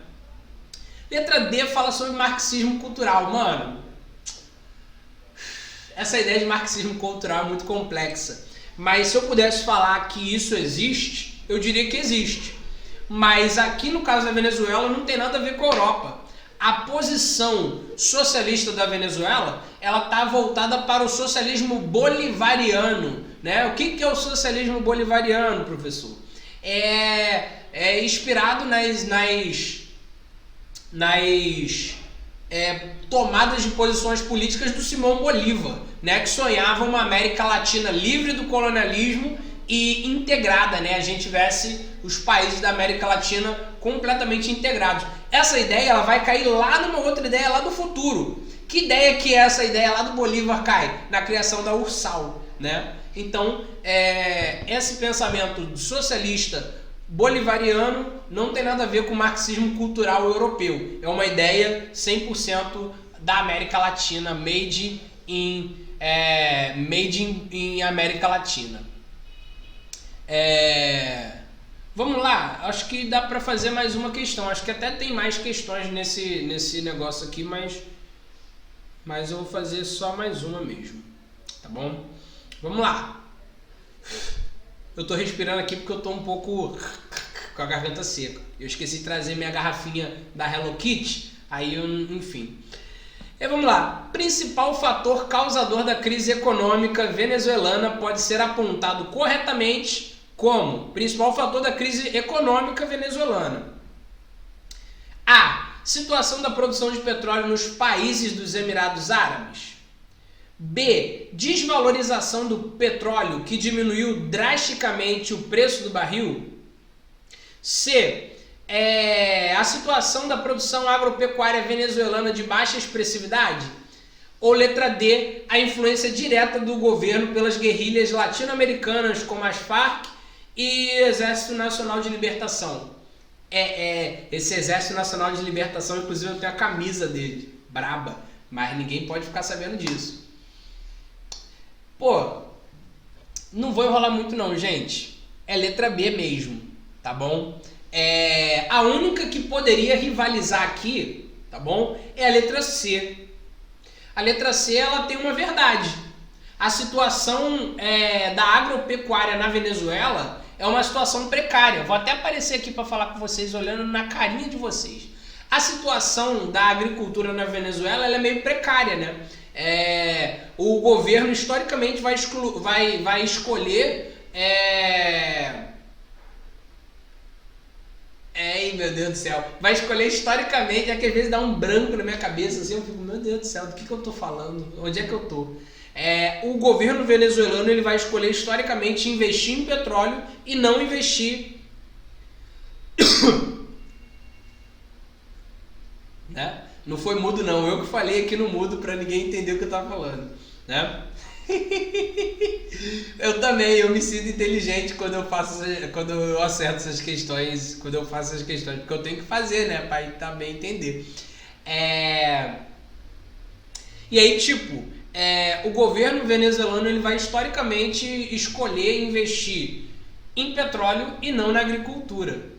Letra D fala sobre marxismo cultural. Mano, essa ideia de marxismo cultural é muito complexa, mas se eu pudesse falar que isso existe, eu diria que existe. Mas aqui no caso da Venezuela não tem nada a ver com a Europa. A posição socialista da Venezuela, ela está voltada para o socialismo bolivariano, né? O que é o socialismo bolivariano, professor? É inspirado nas tomadas de posições políticas do Simão Bolívar, né? Que sonhava uma América Latina livre do colonialismo e integrada, né? A gente tivesse os países da América Latina completamente integrados. Essa ideia ela vai cair lá numa outra ideia lá do futuro. Que ideia que essa ideia lá do Bolívar cai? Na criação da URSAL, né? Então, esse pensamento socialista bolivariano não tem nada a ver com o marxismo cultural europeu. É uma ideia 100% da América Latina, made in América Latina. Vamos lá, acho que dá para fazer mais uma questão. Acho que até tem mais questões nesse negócio aqui, mas eu vou fazer só mais uma mesmo, tá bom? Vamos lá. Eu tô respirando aqui porque eu tô um pouco com a garganta seca. Eu esqueci de trazer minha garrafinha da Hello Kitty, aí enfim. Vamos lá. Principal fator causador da crise econômica venezuelana pode ser apontado corretamente como principal fator da crise econômica venezuelana. A. Situação da produção de petróleo nos países dos Emirados Árabes. B. Desvalorização do petróleo que diminuiu drasticamente o preço do barril. C. A situação da produção agropecuária venezuelana de baixa expressividade. Ou letra D. A influência direta do governo pelas guerrilhas latino-americanas como as Farc e Exército Nacional de Libertação. Esse Exército Nacional de Libertação, inclusive eu tenho a camisa dele, braba, mas ninguém pode ficar sabendo disso. Pô, não vou enrolar muito não, gente. É letra B mesmo, tá bom? A única que poderia rivalizar aqui, tá bom? É a letra C. A letra C, ela tem uma verdade. A situação da agropecuária na Venezuela é uma situação precária. Vou até aparecer aqui para falar com vocês, olhando na carinha de vocês. A situação da agricultura na Venezuela ela é meio precária, né? O governo historicamente vai escolher... meu Deus do céu. Vai escolher historicamente, é que às vezes dá um branco na minha cabeça, assim, eu fico, meu Deus do céu, do que eu tô falando? Onde é que eu tô? O governo venezuelano ele vai escolher historicamente investir em petróleo e não investir né? Não foi mudo não, eu que falei aqui no mudo para ninguém entender o que eu tava falando, né? Eu me sinto inteligente quando eu acerto essas questões, quando eu faço essas questões, porque eu tenho que fazer, né, para também entender. E aí, tipo, o governo venezuelano ele vai historicamente escolher investir em petróleo e não na agricultura.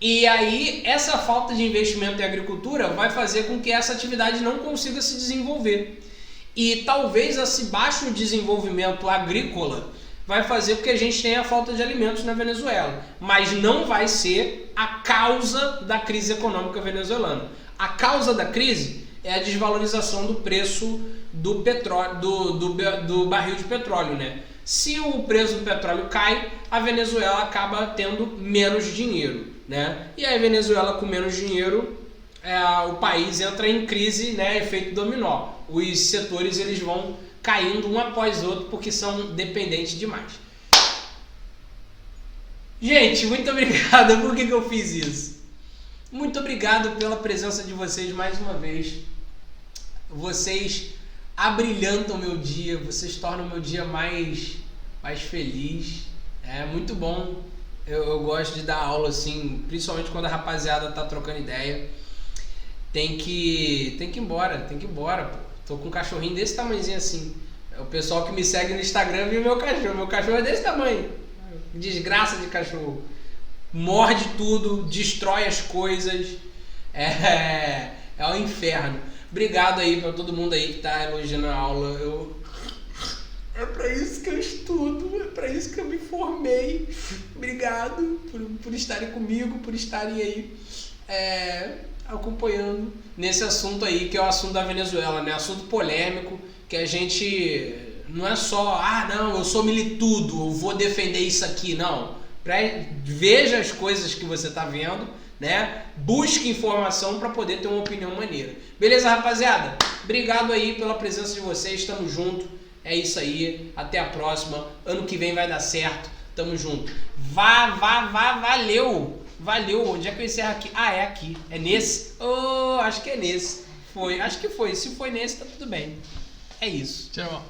E aí, essa falta de investimento em agricultura vai fazer com que essa atividade não consiga se desenvolver. E talvez esse baixo desenvolvimento agrícola vai fazer com que a gente tenha falta de alimentos na Venezuela. Mas não vai ser a causa da crise econômica venezuelana. A causa da crise é a desvalorização do preço do petróleo, do barril de petróleo, né? Se o preço do petróleo cai, a Venezuela acaba tendo menos dinheiro, né? E aí a Venezuela com menos dinheiro, o país entra em crise, né? Efeito dominó. Os setores eles vão caindo um após outro porque são dependentes demais. Gente, muito obrigado. Por que eu fiz isso? Muito obrigado pela presença de vocês mais uma vez. Vocês abrilhantam o meu dia, vocês tornam o meu dia mais feliz. É muito bom. Eu gosto de dar aula assim, principalmente quando a rapaziada tá trocando ideia. Tem que ir embora, pô. Tô com um cachorrinho desse tamanhozinho assim. O pessoal que me segue no Instagram viu meu cachorro. Meu cachorro é desse tamanho. Desgraça de cachorro. Morde tudo, destrói as coisas. É o inferno. Obrigado aí pra todo mundo aí que tá elogiando a aula. É pra isso que eu estudo, é pra isso que eu me formei. Obrigado por estarem comigo, por estarem aí acompanhando nesse assunto aí, que é o assunto da Venezuela, né? Assunto polêmico, que a gente não é só, não, eu sou militudo, eu vou defender isso aqui, não. Veja as coisas que você tá vendo, né? Busque informação para poder ter uma opinião maneira. Beleza, rapaziada? Obrigado aí pela presença de vocês, tamo junto. É isso aí, até a próxima. Ano que vem vai dar certo. Tamo junto. Valeu. Onde é que eu encerro aqui? É aqui. É nesse? Acho que é nesse. Acho que foi. Se foi nesse, tá tudo bem. É isso. Tchau.